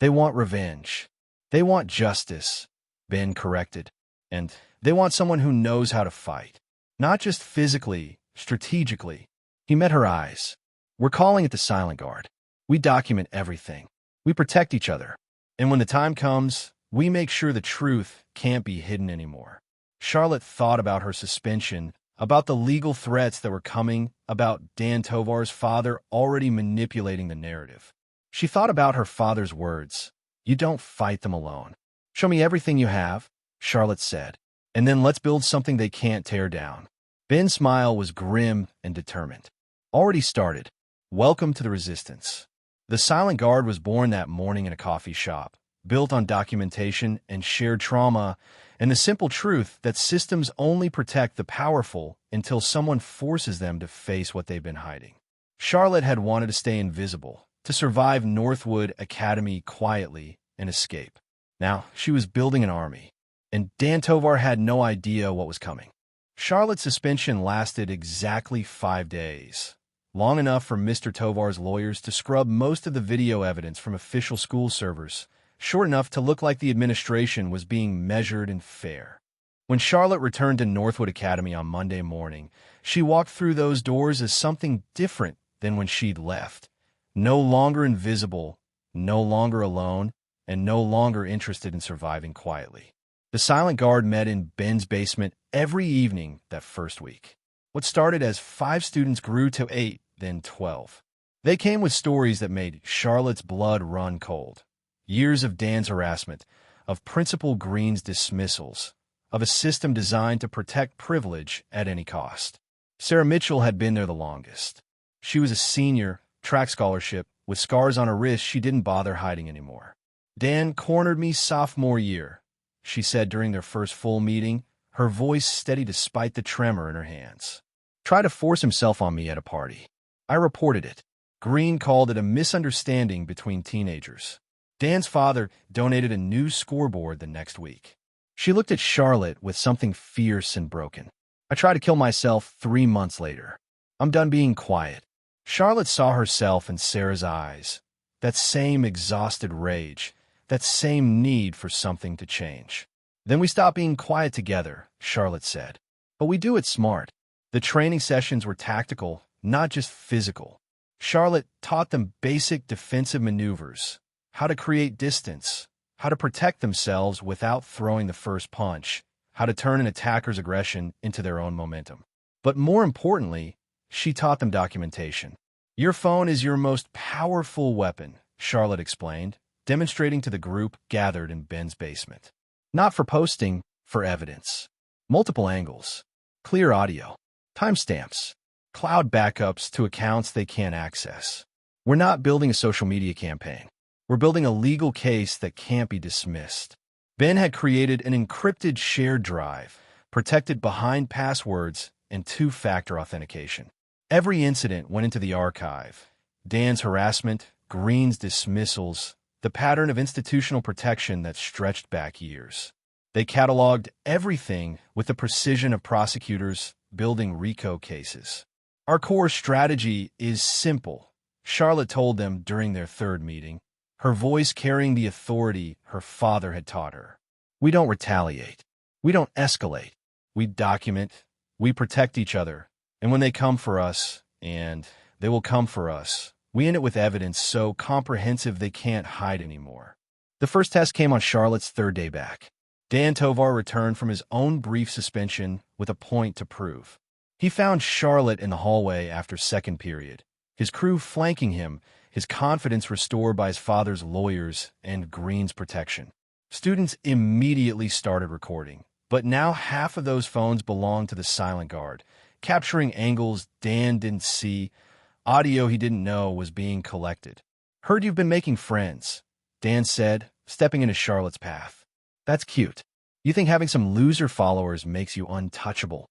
They want revenge. They want justice, Ben corrected. And they want someone who knows how to fight. Not just physically, strategically. He met her eyes. We're calling it the Silent Guard. We document everything. We protect each other. And when the time comes, we make sure the truth can't be hidden anymore. Charlotte thought about her suspension, about the legal threats that were coming, about Dan Tovar's father already manipulating the narrative. She thought about her father's words. You don't fight them alone. Show me everything you have, Charlotte said, and then let's build something they can't tear down. Ben's smile was grim and determined. Already started. Welcome to the resistance. The Silent Guard was born that morning in a coffee shop, built on documentation and shared trauma, and the simple truth that systems only protect the powerful until someone forces them to face what they've been hiding. Charlotte had wanted to stay invisible, to survive Northwood Academy quietly and escape. Now, she was building an army, and Dan Tovar had no idea what was coming. Charlotte's suspension lasted exactly 5 days, long enough for Mr. Tovar's lawyers to scrub most of the video evidence from official school servers, short enough to look like the administration was being measured and fair. When Charlotte returned to Northwood Academy on Monday morning, she walked through those doors as something different than when she'd left. No longer invisible, no longer alone, and no longer interested in surviving quietly. The Silent Guard met in Ben's basement every evening that first week. What started as 5 students grew to 8, then 12. They came with stories that made Charlotte's blood run cold. Years of Dan's harassment, of Principal Green's dismissals, of a system designed to protect privilege at any cost. Sarah Mitchell had been there the longest. She was a senior, track scholarship, with scars on her wrist she didn't bother hiding anymore. Dan cornered me sophomore year, she said during their first full meeting, her voice steady despite the tremor in her hands. Tried to force himself on me at a party. I reported it. Green called it a misunderstanding between teenagers. Dan's father donated a new scoreboard the next week. She looked at Charlotte with something fierce and broken. I tried to kill myself 3 months later. I'm done being quiet. Charlotte saw herself in Sarah's eyes. That same exhausted rage. That same need for something to change. Then we stopped being quiet together, Charlotte said. But we do it smart. The training sessions were tactical, not just physical. Charlotte taught them basic defensive maneuvers, how to create distance, how to protect themselves without throwing the first punch, how to turn an attacker's aggression into their own momentum. But more importantly, she taught them documentation. Your phone is your most powerful weapon, Charlotte explained, demonstrating to the group gathered in Ben's basement. Not for posting, for evidence. Multiple angles, clear audio, timestamps, cloud backups to accounts they can't access. We're not building a social media campaign. We're building a legal case that can't be dismissed. Ben had created an encrypted shared drive, protected behind passwords and 2-factor authentication. Every incident went into the archive. Dan's harassment, Green's dismissals, the pattern of institutional protection that stretched back years. They cataloged everything with the precision of prosecutors building RICO cases. Our core strategy is simple, Charlotte told them during their third meeting, her voice carrying the authority her father had taught her. We don't retaliate. We don't escalate. We document. We protect each other. And when they come for us, and they will come for us, we end it with evidence so comprehensive they can't hide anymore. The first test came on Charlotte's 3rd day back. Dan Tovar returned from his own brief suspension with a point to prove. He found Charlotte in the hallway after 2nd period, his crew flanking him, his confidence restored by his father's lawyers and Green's protection. Students immediately started recording, but now half of those phones belonged to the Silent Guard, capturing angles Dan didn't see. Audio he didn't know was being collected. Heard you've been making friends, Dan said, stepping into Charlotte's path. That's cute. You think having some loser followers makes you untouchable.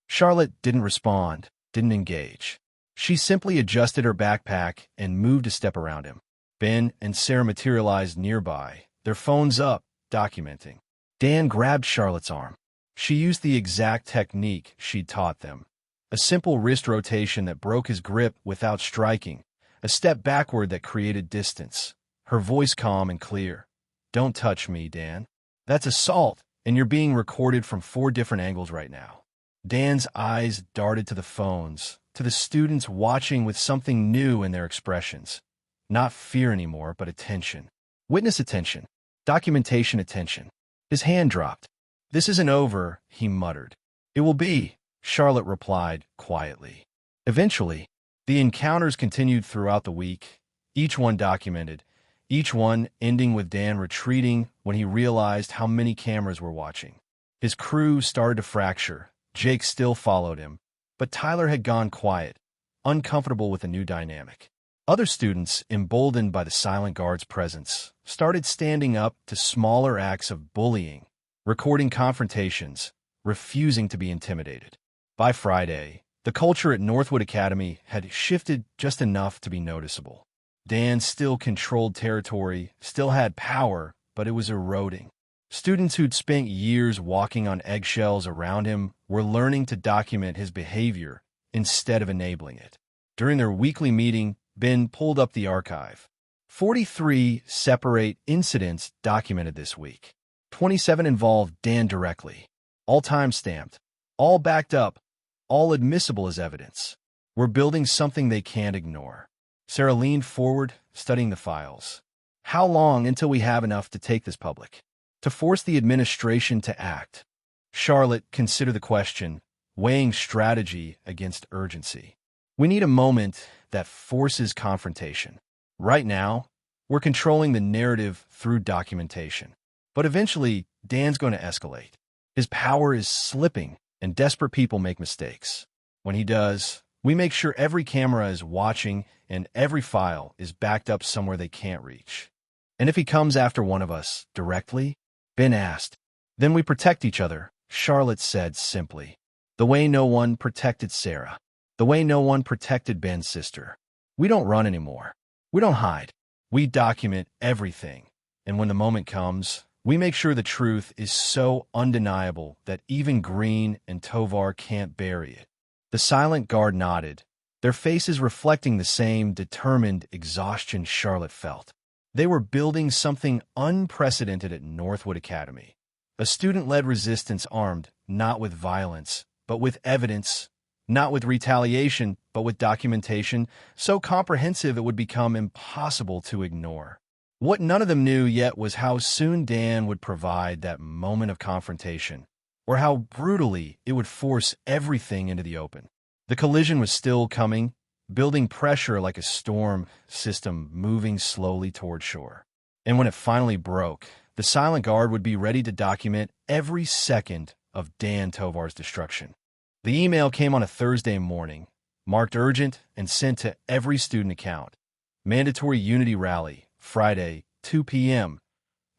Charlotte didn't respond, didn't engage. She simply adjusted her backpack and moved a step around him. Ben and Sarah materialized nearby, their phones up, documenting. Dan grabbed Charlotte's arm. She used the exact technique she'd taught them. A simple wrist rotation that broke his grip without striking, a step backward that created distance. her voice calm and clear. "Don't touch me, Dan. That's assault, and you're being recorded from 4 different angles right now." Dan's eyes darted to the phones, to the students watching with something new in their expressions. Not fear anymore, but attention. Witness attention. Documentation attention. His hand dropped. "This isn't over," he muttered. "It will be," Charlotte replied quietly. Eventually, the encounters continued throughout the week, each one documented, each one ending with Dan retreating when he realized how many cameras were watching. His crew started to fracture. Jake still followed him, but Tyler had gone quiet, uncomfortable with the new dynamic. Other students, emboldened by the silent guard's presence, started standing up to smaller acts of bullying, recording confrontations, refusing to be intimidated. By Friday, the culture at Northwood Academy had shifted just enough to be noticeable. Dan still controlled territory, still had power, but it was eroding. Students who'd spent years walking on eggshells around him were learning to document his behavior instead of enabling it. During their weekly meeting, Ben pulled up the archive. 43 separate incidents documented this week. 27 involved Dan directly. All time-stamped, all backed up, all admissible as evidence. We're building something they can't ignore. Sarah leaned forward, studying the files. "How long until we have enough to take this public? To force the administration to act?" Charlotte considered the question, weighing strategy against urgency. "We need a moment that forces confrontation. Right now, we're controlling the narrative through documentation. But eventually, Dan's going to escalate. His power is slipping, and desperate people make mistakes. When he does, we make sure every camera is watching and every file is backed up somewhere they can't reach. And if he comes after one of us directly," Ben asked. "Then we protect each other," Charlotte said simply. "The way no one protected Sarah. The way no one protected Ben's sister. We don't run anymore. We don't hide. We document everything. And when the moment comes, we make sure the truth is so undeniable that even Green and Tovar can't bury it." The silent guard nodded, their faces reflecting the same determined exhaustion Charlotte felt. They were building something unprecedented at Northwood Academy. A student-led resistance armed not with violence, but with evidence, not with retaliation, but with documentation, so comprehensive it would become impossible to ignore. What none of them knew yet was how soon Dan would provide that moment of confrontation, or how brutally it would force everything into the open. The collision was still coming, building pressure like a storm system moving slowly toward shore. And when it finally broke, the silent guard would be ready to document every second of Dan Tovar's destruction. The email came on a Thursday morning, marked urgent and sent to every student account. Mandatory Unity Rally, Friday, 2 p.m.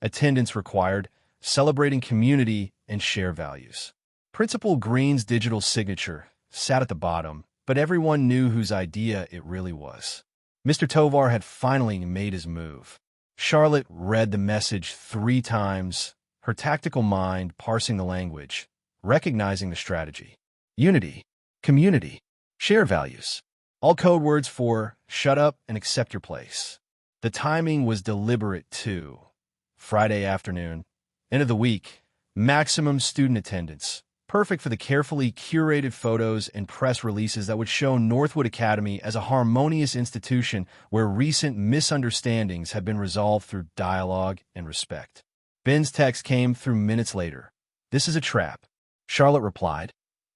Attendance required, celebrating community and share values. Principal Green's digital signature sat at the bottom, but everyone knew whose idea it really was. Mr. Tovar had finally made his move. Charlotte read the message 3 times, her tactical mind parsing the language, recognizing the strategy. Unity, community, share values. All code words for shut up and accept your place. The timing was deliberate, too. Friday afternoon, end of the week, maximum student attendance, perfect for the carefully curated photos and press releases that would show Northwood Academy as a harmonious institution where recent misunderstandings had been resolved through dialogue and respect. Ben's text came through minutes later. "This is a trap," Charlotte replied.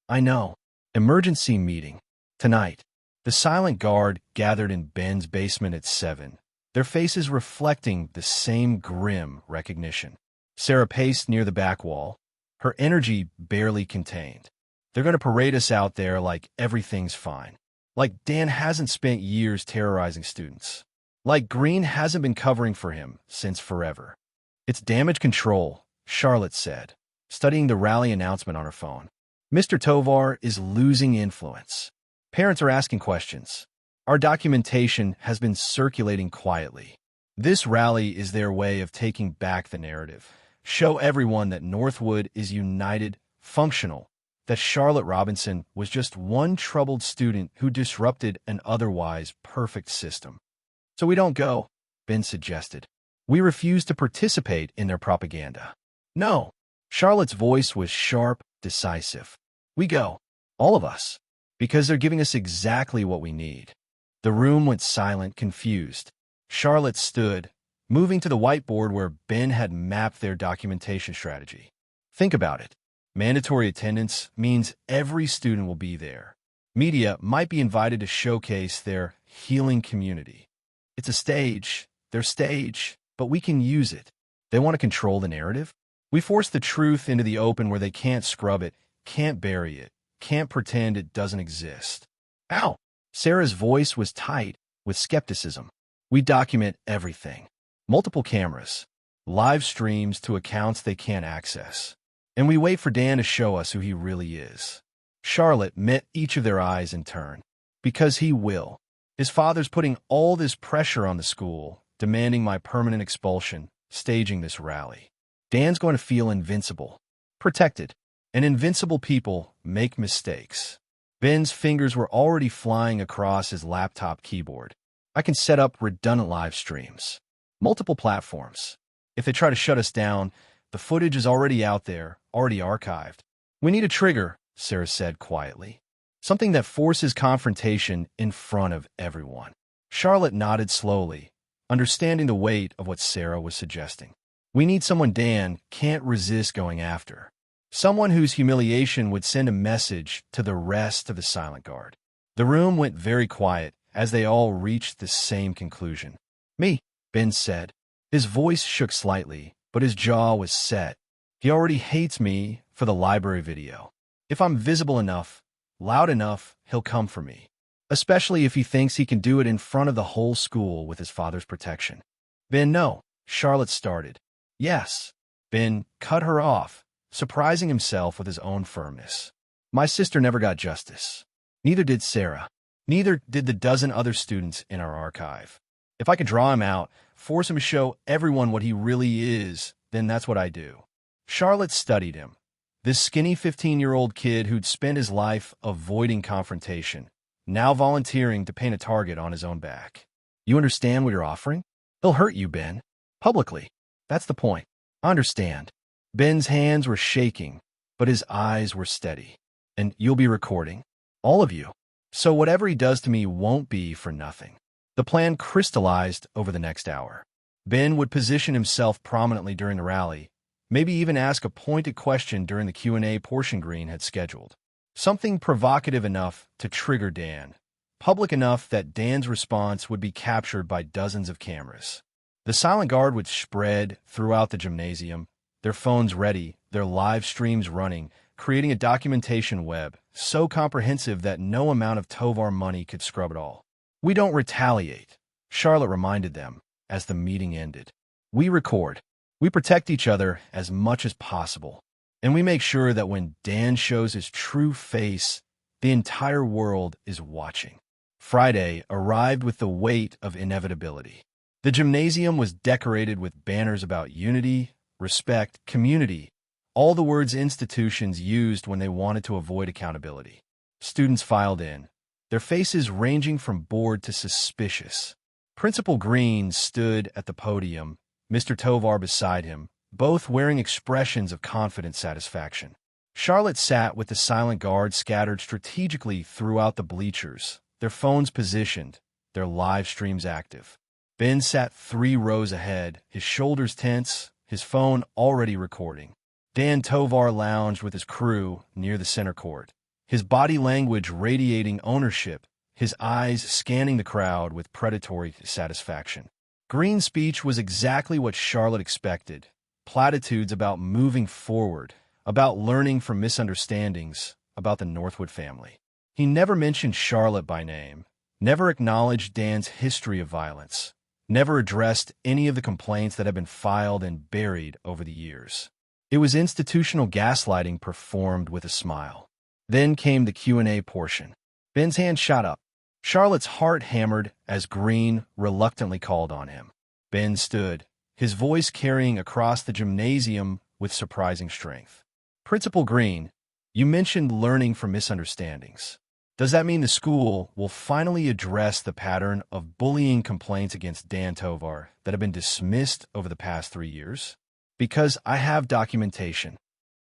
"I know. Emergency meeting. Tonight." The silent guard gathered in Ben's basement at 7, their faces reflecting the same grim recognition. Sarah paced near the back wall, her energy barely contained. "They're going to parade us out there like everything's fine. Like Dan hasn't spent years terrorizing students. Like Green hasn't been covering for him since forever." "It's damage control," Charlotte said, studying the rally announcement on her phone. "Mr. Tovar is losing influence. Parents are asking questions. Our documentation has been circulating quietly. This rally is their way of taking back the narrative. Show everyone that Northwood is united, functional, that Charlotte Robinson was just one troubled student who disrupted an otherwise perfect system. So we don't go." Ben suggested. We refuse to participate in their propaganda. No. Charlotte's voice was sharp, decisive. We go. All of us. Because they're giving us exactly what we need. The room went silent, confused. Charlotte stood, moving to the whiteboard where Ben had mapped their documentation strategy. Think about it. Mandatory attendance means every student will be there. Media might be invited to showcase their healing community. It's a stage, their stage, but we can use it. They want to control the narrative? We force the truth into the open where they can't scrub it, can't bury it, can't pretend it doesn't exist. Ow! Sarah's voice was tight with skepticism. We document everything. Multiple cameras, live streams to accounts they can't access. And we wait for Dan to show us who he really is. Charlotte met each of their eyes in turn. Because he will. His father's putting all this pressure on the school, demanding my permanent expulsion, staging this rally. Dan's going to feel invincible. Protected. And invincible people make mistakes. Ben's fingers were already flying across his laptop keyboard. I can set up redundant live streams. Multiple platforms. If they try to shut us down, the footage is already out there, already archived. We need a trigger, Sarah said quietly. Something that forces confrontation in front of everyone. Charlotte nodded slowly, understanding the weight of what Sarah was suggesting. We need someone Dan can't resist going after. Someone whose humiliation would send a message to the rest of the Silent Guard. The room went very quiet as they all reached the same conclusion. Me, Ben said. His voice shook slightly, but his jaw was set. He already hates me for the library video. If I'm visible enough, loud enough, he'll come for me. Especially if he thinks he can do it in front of the whole school with his father's protection. Ben, no, Charlotte started. Yes. Ben cut her off, surprising himself with his own firmness. My sister never got justice. Neither did Sarah. Neither did the dozen other students in our archive. If I could draw him out, force him to show everyone what he really is, then that's what I do. Charlotte studied him. This skinny 15-year-old kid who'd spent his life avoiding confrontation, now volunteering to paint a target on his own back. You understand what you're offering? He'll hurt you, Ben. Publicly. That's the point. I understand. Ben's hands were shaking, but his eyes were steady. And you'll be recording? All of you. So whatever he does to me won't be for nothing. The plan crystallized over the next hour. Ben would position himself prominently during the rally, maybe even ask a pointed question during the Q&A portion Green had scheduled. Something provocative enough to trigger Dan, public enough that Dan's response would be captured by dozens of cameras. The Silent Guard would spread throughout the gymnasium, their phones ready, their live streams running, creating a documentation web so comprehensive that no amount of Tovar money could scrub it all. We don't retaliate, Charlotte reminded them as the meeting ended. We record. We protect each other as much as possible. And we make sure that when Dan shows his true face, the entire world is watching. Friday arrived with the weight of inevitability. The gymnasium was decorated with banners about unity, respect, community, all the words institutions used when they wanted to avoid accountability. Students filed in, their faces ranging from bored to suspicious. Principal Green stood at the podium, Mr. Tovar beside him, both wearing expressions of confident satisfaction. Charlotte sat with the Silent Guard scattered strategically throughout the bleachers, their phones positioned, their live streams active. Ben sat 3 rows ahead, his shoulders tense, his phone already recording. Dan Tovar lounged with his crew near the center court, his body language radiating ownership, his eyes scanning the crowd with predatory satisfaction. Green's speech was exactly what Charlotte expected. Platitudes about moving forward, about learning from misunderstandings, about the Northwood family. He never mentioned Charlotte by name, never acknowledged Dan's history of violence, never addressed any of the complaints that had been filed and buried over the years. It was institutional gaslighting performed with a smile. Then came the Q&A portion. Ben's hand shot up. Charlotte's heart hammered as Green reluctantly called on him. Ben stood, his voice carrying across the gymnasium with surprising strength. Principal Green, you mentioned learning from misunderstandings. Does that mean the school will finally address the pattern of bullying complaints against Dan Tovar that have been dismissed over the past 3 years? Because I have documentation.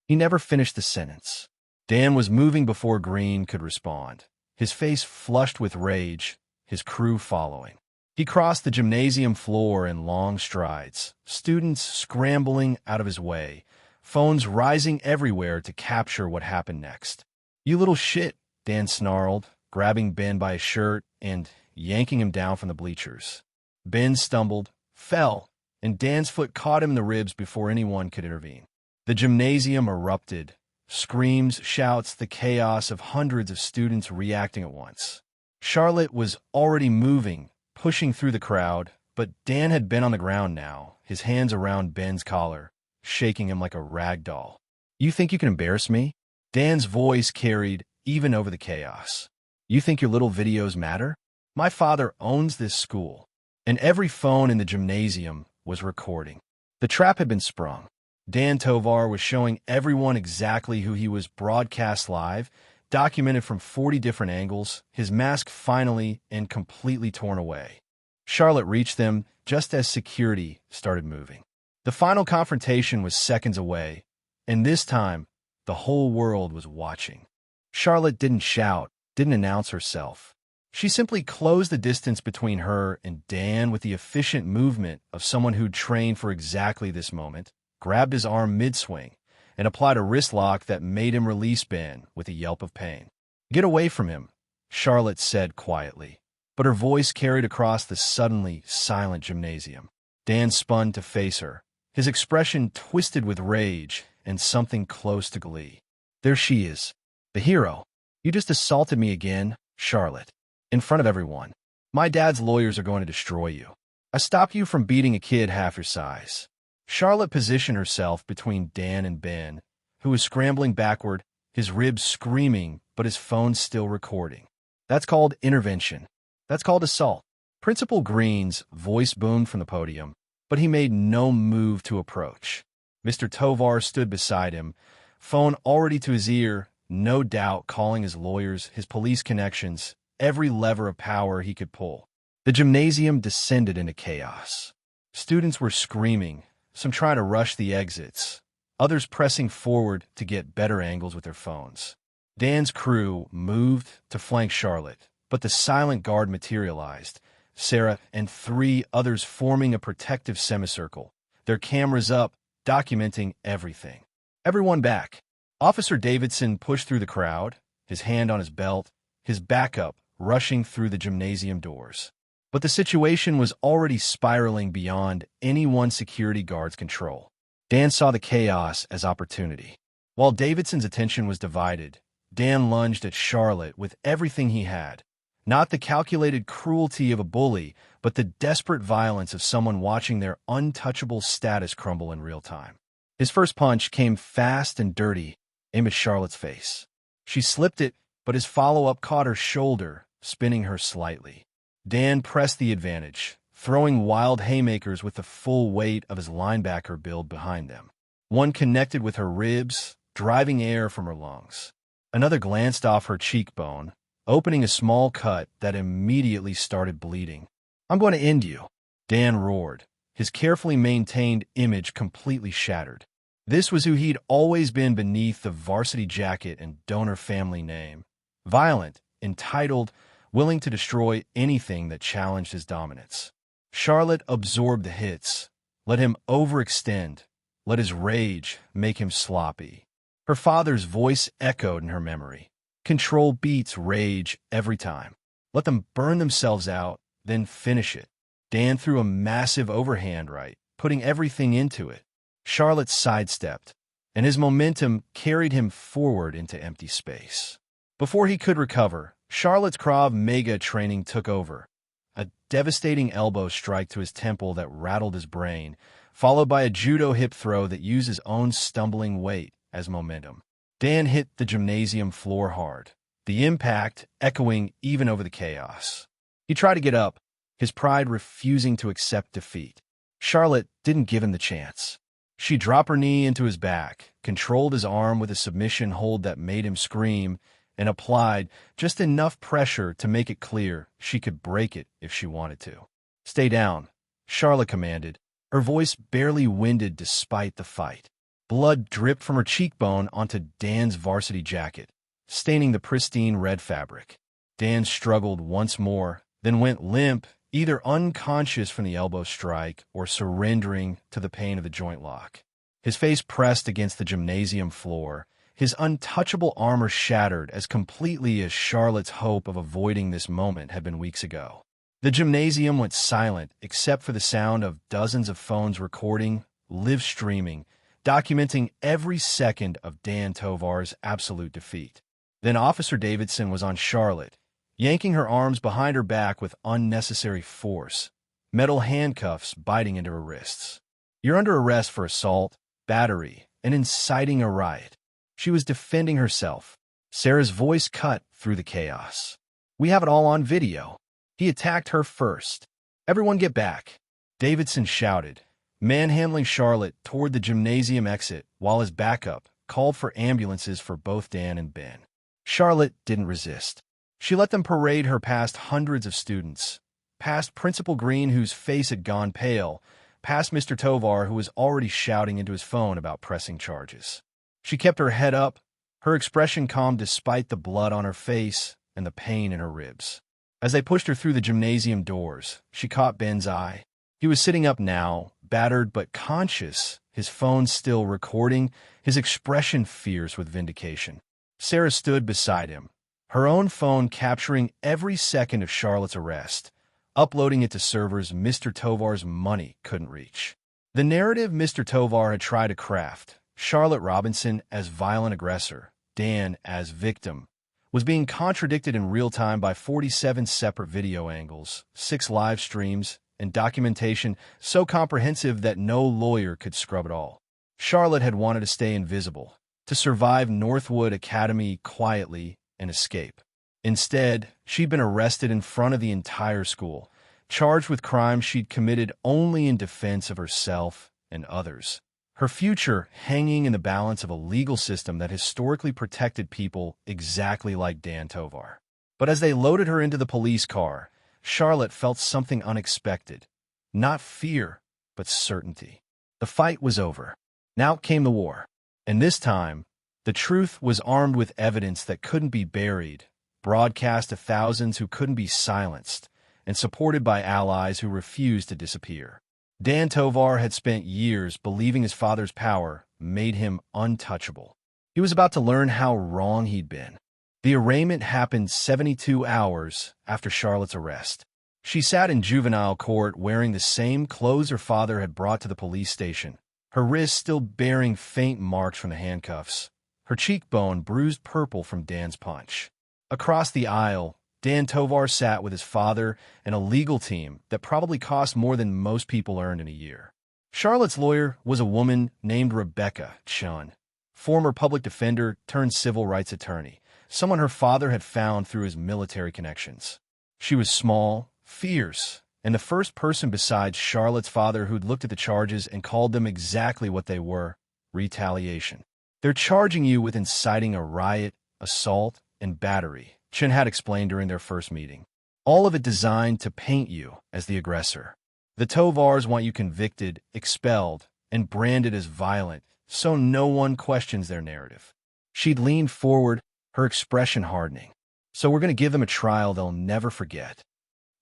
He never finished the sentence. Dan was moving before Green could respond, his face flushed with rage, his crew following. He crossed the gymnasium floor in long strides, students scrambling out of his way, phones rising everywhere to capture what happened next. "You little shit," Dan snarled, grabbing Ben by his shirt and yanking him down from the bleachers. Ben stumbled, fell, and Dan's foot caught him in the ribs before anyone could intervene. The gymnasium erupted. Screams, shouts, the chaos of hundreds of students reacting at once. Charlotte was already moving, pushing through the crowd, but Dan had been on the ground now, his hands around Ben's collar, shaking him like a rag doll. "You think you can embarrass me?" Dan's voice carried even over the chaos. "You think your little videos matter? My father owns this school." And every phone in the gymnasium was recording. The trap had been sprung. Dan Tovar was showing everyone exactly who he was, broadcast live, documented from 40 different angles, his mask finally and completely torn away. Charlotte reached them just as security started moving. The final confrontation was seconds away, and this time, the whole world was watching. Charlotte didn't shout, didn't announce herself. She simply closed the distance between her and Dan with the efficient movement of someone who'd trained for exactly this moment, grabbed his arm mid-swing, and applied a wrist lock that made him release Ben with a yelp of pain. "Get away from him," Charlotte said quietly, but her voice carried across the suddenly silent gymnasium. Dan spun to face her, his expression twisted with rage and something close to glee. "There she is. The hero. You just assaulted me again, Charlotte. In front of everyone. My dad's lawyers are going to destroy you. I stopped you from beating a kid half your size." Charlotte positioned herself between Dan and Ben, who was scrambling backward, his ribs screaming, but his phone still recording. "That's called intervention. That's called assault." Principal Green's voice boomed from the podium, but he made no move to approach. Mr. Tovar stood beside him, phone already to his ear, no doubt calling his lawyers, his police connections, every lever of power he could pull. The gymnasium descended into chaos. Students were screaming, some trying to rush the exits, others pressing forward to get better angles with their phones. Dan's crew moved to flank Charlotte, but the silent guard materialized, Sarah and 3 others forming a protective semicircle, their cameras up, documenting everything. "Everyone back." Officer Davidson pushed through the crowd, his hand on his belt, his backup rushing through the gymnasium doors. But the situation was already spiraling beyond any one security guard's control. Dan saw the chaos as opportunity. While Davidson's attention was divided, Dan lunged at Charlotte with everything he had. Not the calculated cruelty of a bully, but the desperate violence of someone watching their untouchable status crumble in real time. His first punch came fast and dirty, aimed at Charlotte's face. She slipped it, but his follow-up caught her shoulder, spinning her slightly. Dan pressed the advantage, throwing wild haymakers with the full weight of his linebacker build behind them. One connected with her ribs, driving air from her lungs. Another glanced off her cheekbone, opening a small cut that immediately started bleeding. "I'm going to end you," Dan roared, his carefully maintained image completely shattered. This was who he'd always been beneath the varsity jacket and donor family name. Violent, entitled, willing to destroy anything that challenged his dominance. Charlotte absorbed the hits, let him overextend, let his rage make him sloppy. Her father's voice echoed in her memory. "Control beats rage every time. Let them burn themselves out, then finish it." Dan threw a massive overhand right, putting everything into it. Charlotte sidestepped, and his momentum carried him forward into empty space. Before he could recover, Charlotte's Krav Maga training took over. A devastating elbow strike to his temple that rattled his brain, followed by a judo hip throw that used his own stumbling weight as momentum. Dan hit the gymnasium floor hard, the impact echoing even over the chaos. He tried to get up, his pride refusing to accept defeat. Charlotte didn't give him the chance. She dropped her knee into his back, controlled his arm with a submission hold that made him scream, and applied just enough pressure to make it clear she could break it if she wanted to. "Stay down," Charlotte commanded, her voice barely winded despite the fight. Blood dripped from her cheekbone onto Dan's varsity jacket, staining the pristine red fabric. Dan struggled once more, then went limp, either unconscious from the elbow strike or surrendering to the pain of the joint lock. His face pressed against the gymnasium floor, his untouchable armor shattered as completely as Charlotte's hope of avoiding this moment had been weeks ago. The gymnasium went silent except for the sound of dozens of phones recording, live streaming, documenting every second of Dan Tovar's absolute defeat. Then Officer Davidson was on Charlotte, yanking her arms behind her back with unnecessary force, metal handcuffs biting into her wrists. "You're under arrest for assault, battery, and inciting a riot." She was defending herself. Sarah's voice cut through the chaos. "We have it all on video. He attacked her first. Everyone get back," Davidson shouted, manhandling Charlotte toward the gymnasium exit while his backup called for ambulances for both Dan and Ben. Charlotte didn't resist. She let them parade her past hundreds of students, past Principal Green, whose face had gone pale, past Mr. Tovar, who was already shouting into his phone about pressing charges. She kept her head up, her expression calm despite the blood on her face and the pain in her ribs. As they pushed her through the gymnasium doors, she caught Ben's eye. He was sitting up now, battered but conscious, his phone still recording, his expression fierce with vindication. Sarah stood beside him, her own phone capturing every second of Charlotte's arrest, uploading it to servers Mr. Tovar's money couldn't reach. The narrative Mr. Tovar had tried to craft, Charlotte Robinson as violent aggressor, Dan as victim, was being contradicted in real time by 47 separate video angles, 6 live streams, and documentation so comprehensive that no lawyer could scrub it all. Charlotte had wanted to stay invisible, to survive Northwood Academy quietly and escape. Instead, she'd been arrested in front of the entire school, charged with crimes she'd committed only in defense of herself and others. Her future hanging in the balance of a legal system that historically protected people exactly like Dan Tovar. But as they loaded her into the police car, Charlotte felt something unexpected. Not fear, but certainty. The fight was over. Now came the war. And this time, the truth was armed with evidence that couldn't be buried, broadcast to thousands who couldn't be silenced, and supported by allies who refused to disappear. Dan Tovar had spent years believing his father's power made him untouchable. He was about to learn how wrong he'd been. The arraignment happened 72 hours after Charlotte's arrest. She sat in juvenile court wearing the same clothes her father had brought to the police station, her wrists still bearing faint marks from the handcuffs, her cheekbone bruised purple from Dan's punch. Across the aisle, Dan Tovar sat with his father and a legal team that probably cost more than most people earned in a year. Charlotte's lawyer was a woman named Rebecca Chun, former public defender turned civil rights attorney, someone her father had found through his military connections. She was small, fierce, and the first person besides Charlotte's father who'd looked at the charges and called them exactly what they were: retaliation. "They're charging you with inciting a riot, assault, and battery," Chin had explained during their first meeting. "All of it designed to paint you as the aggressor. The Tovars want you convicted, expelled, and branded as violent, so no one questions their narrative." She'd leaned forward, her expression hardening. "So we're going to give them a trial they'll never forget."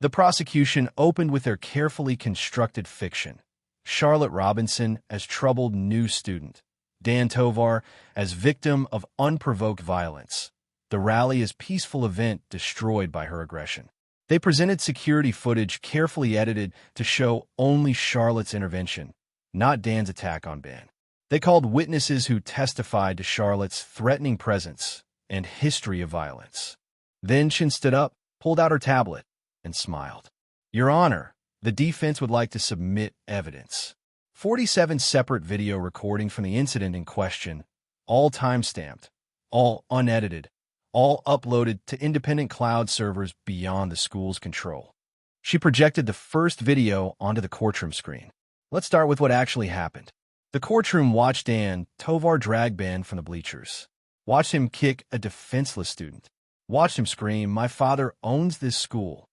The prosecution opened with their carefully constructed fiction: Charlotte Robinson as troubled new student, Dan Tovar as victim of unprovoked violence, the rally as peaceful event destroyed by her aggression. They presented security footage carefully edited to show only Charlotte's intervention, not Dan's attack on Ben. They called witnesses who testified to Charlotte's threatening presence and history of violence. Then Chin stood up, pulled out her tablet, and smiled. "Your Honor, the defense would like to submit evidence." 47 separate video recordings from the incident in question, all time-stamped, all unedited, all uploaded to independent cloud servers beyond the school's control. She projected the first video onto the courtroom screen. Let's start with what actually happened. The courtroom watched Dan Tovar drag Ben from the bleachers. Watched him kick a defenseless student. Watched him scream, "My father owns this school."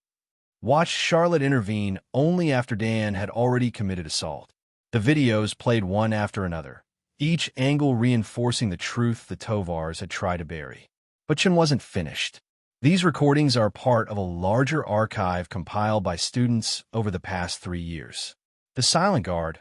Watched Charlotte intervene only after Dan had already committed assault. The videos played one after another, each angle reinforcing the truth the Tovars had tried to bury. But Chin wasn't finished. These recordings are part of a larger archive compiled by students over the past 3 years. The Silent Guard,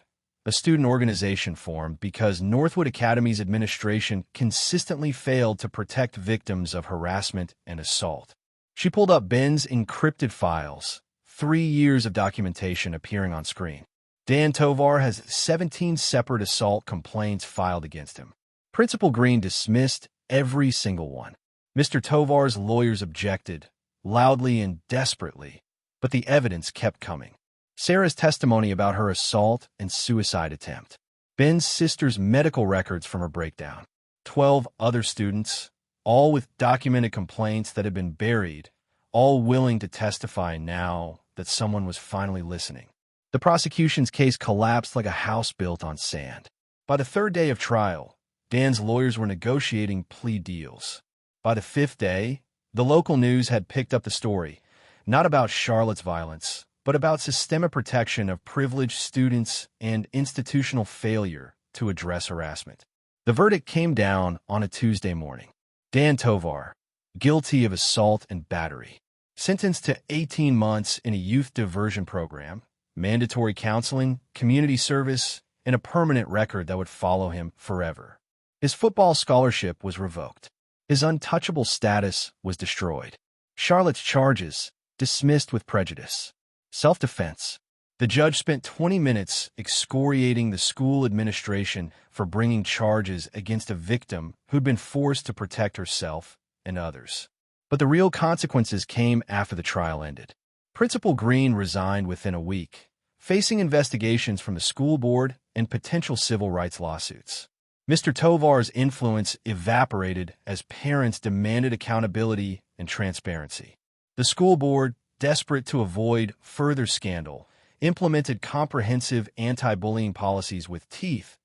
a student organization formed because Northwood Academy's administration consistently failed to protect victims of harassment and assault. She pulled up Ben's encrypted files, 3 years of documentation appearing on screen. Dan Tovar has 17 separate assault complaints filed against him. Principal Green dismissed every single one. Mr. Tovar's lawyers objected, loudly and desperately, but the evidence kept coming. Sarah's testimony about her assault and suicide attempt. Ben's sister's medical records from her breakdown. 12 other students, all with documented complaints that had been buried, all willing to testify now that someone was finally listening. The prosecution's case collapsed like a house built on sand. By the 3rd day of trial, Dan's lawyers were negotiating plea deals. By the 5th day, the local news had picked up the story, not about Charlotte's violence, but about systemic protection of privileged students and institutional failure to address harassment. The verdict came down on a Tuesday morning. Dan Tovar, guilty of assault and battery, sentenced to 18 months in a youth diversion program, mandatory counseling, community service, and a permanent record that would follow him forever. His football scholarship was revoked. His untouchable status was destroyed. Charlotte's charges dismissed with prejudice. Self-defense. The judge spent 20 minutes excoriating the school administration for bringing charges against a victim who'd been forced to protect herself and others. But the real consequences came after the trial ended. Principal Green resigned within a week, facing investigations from the school board and potential civil rights lawsuits. Mr. Tovar's influence evaporated as parents demanded accountability and transparency. The school board, desperate to avoid further scandal, implemented comprehensive anti-bullying policies with teeth,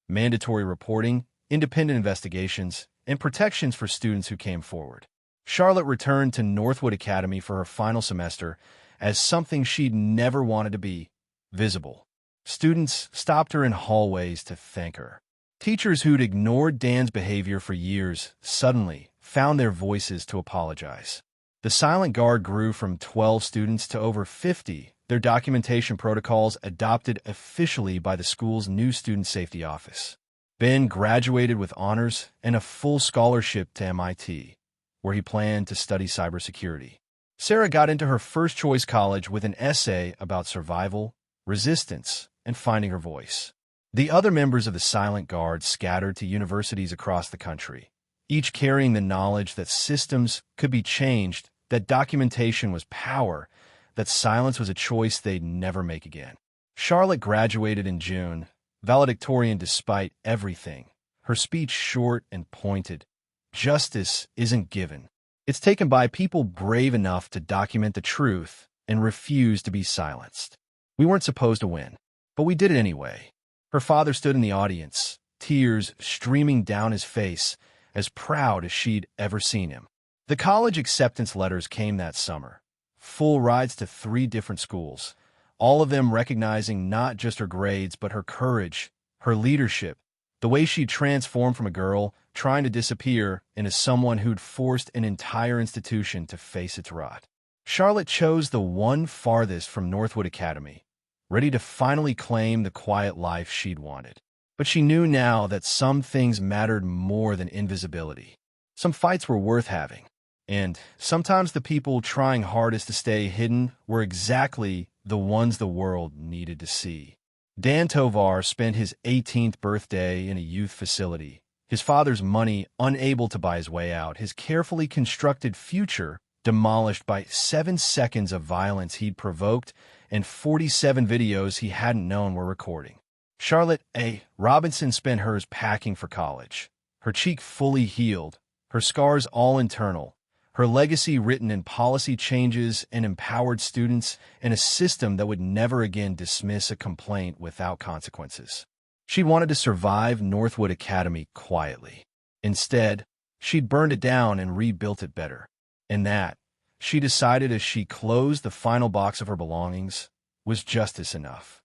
mandatory reporting, independent investigations, and protections for students who came forward. Charlotte returned to Northwood Academy for her final semester as something she'd never wanted to be, visible. Students stopped her in hallways to thank her. Teachers who'd ignored Dan's behavior for years suddenly found their voices to apologize. The Silent Guard grew from 12 students to over 50, their documentation protocols adopted officially by the school's new Student Safety Office. Ben graduated with honors and a full scholarship to MIT, where he planned to study cybersecurity. Sarah got into her first-choice college with an essay about survival, resistance, and finding her voice. The other members of the Silent Guard scattered to universities across the country, each carrying the knowledge that systems could be changed, that documentation was power, that silence was a choice they'd never make again. Charlotte graduated in June, valedictorian despite everything, her speech short and pointed. Justice isn't given. It's taken by people brave enough to document the truth and refuse to be silenced. We weren't supposed to win, but we did it anyway. Her father stood in the audience, tears streaming down his face, as proud as she'd ever seen him. The college acceptance letters came that summer, full rides to 3 different schools, all of them recognizing not just her grades but her courage, her leadership, the way she'd transformed from a girl trying to disappear into someone who'd forced an entire institution to face its rot. Charlotte chose the one farthest from Northwood Academy, ready to finally claim the quiet life she'd wanted. But she knew now that some things mattered more than invisibility. Some fights were worth having. And sometimes the people trying hardest to stay hidden were exactly the ones the world needed to see. Dan Tovar spent his 18th birthday in a youth facility, his father's money unable to buy his way out, his carefully constructed future demolished by 7 seconds of violence he'd provoked and 47 videos he hadn't known were recording. Charlotte A. Robinson spent hers packing for college, her cheek fully healed, her scars all internal, her legacy written in policy changes and empowered students and a system that would never again dismiss a complaint without consequences. She wanted to survive Northwood Academy quietly. Instead, She'd burned it down and rebuilt it better. And that, she decided as she closed the final box of her belongings, was justice enough.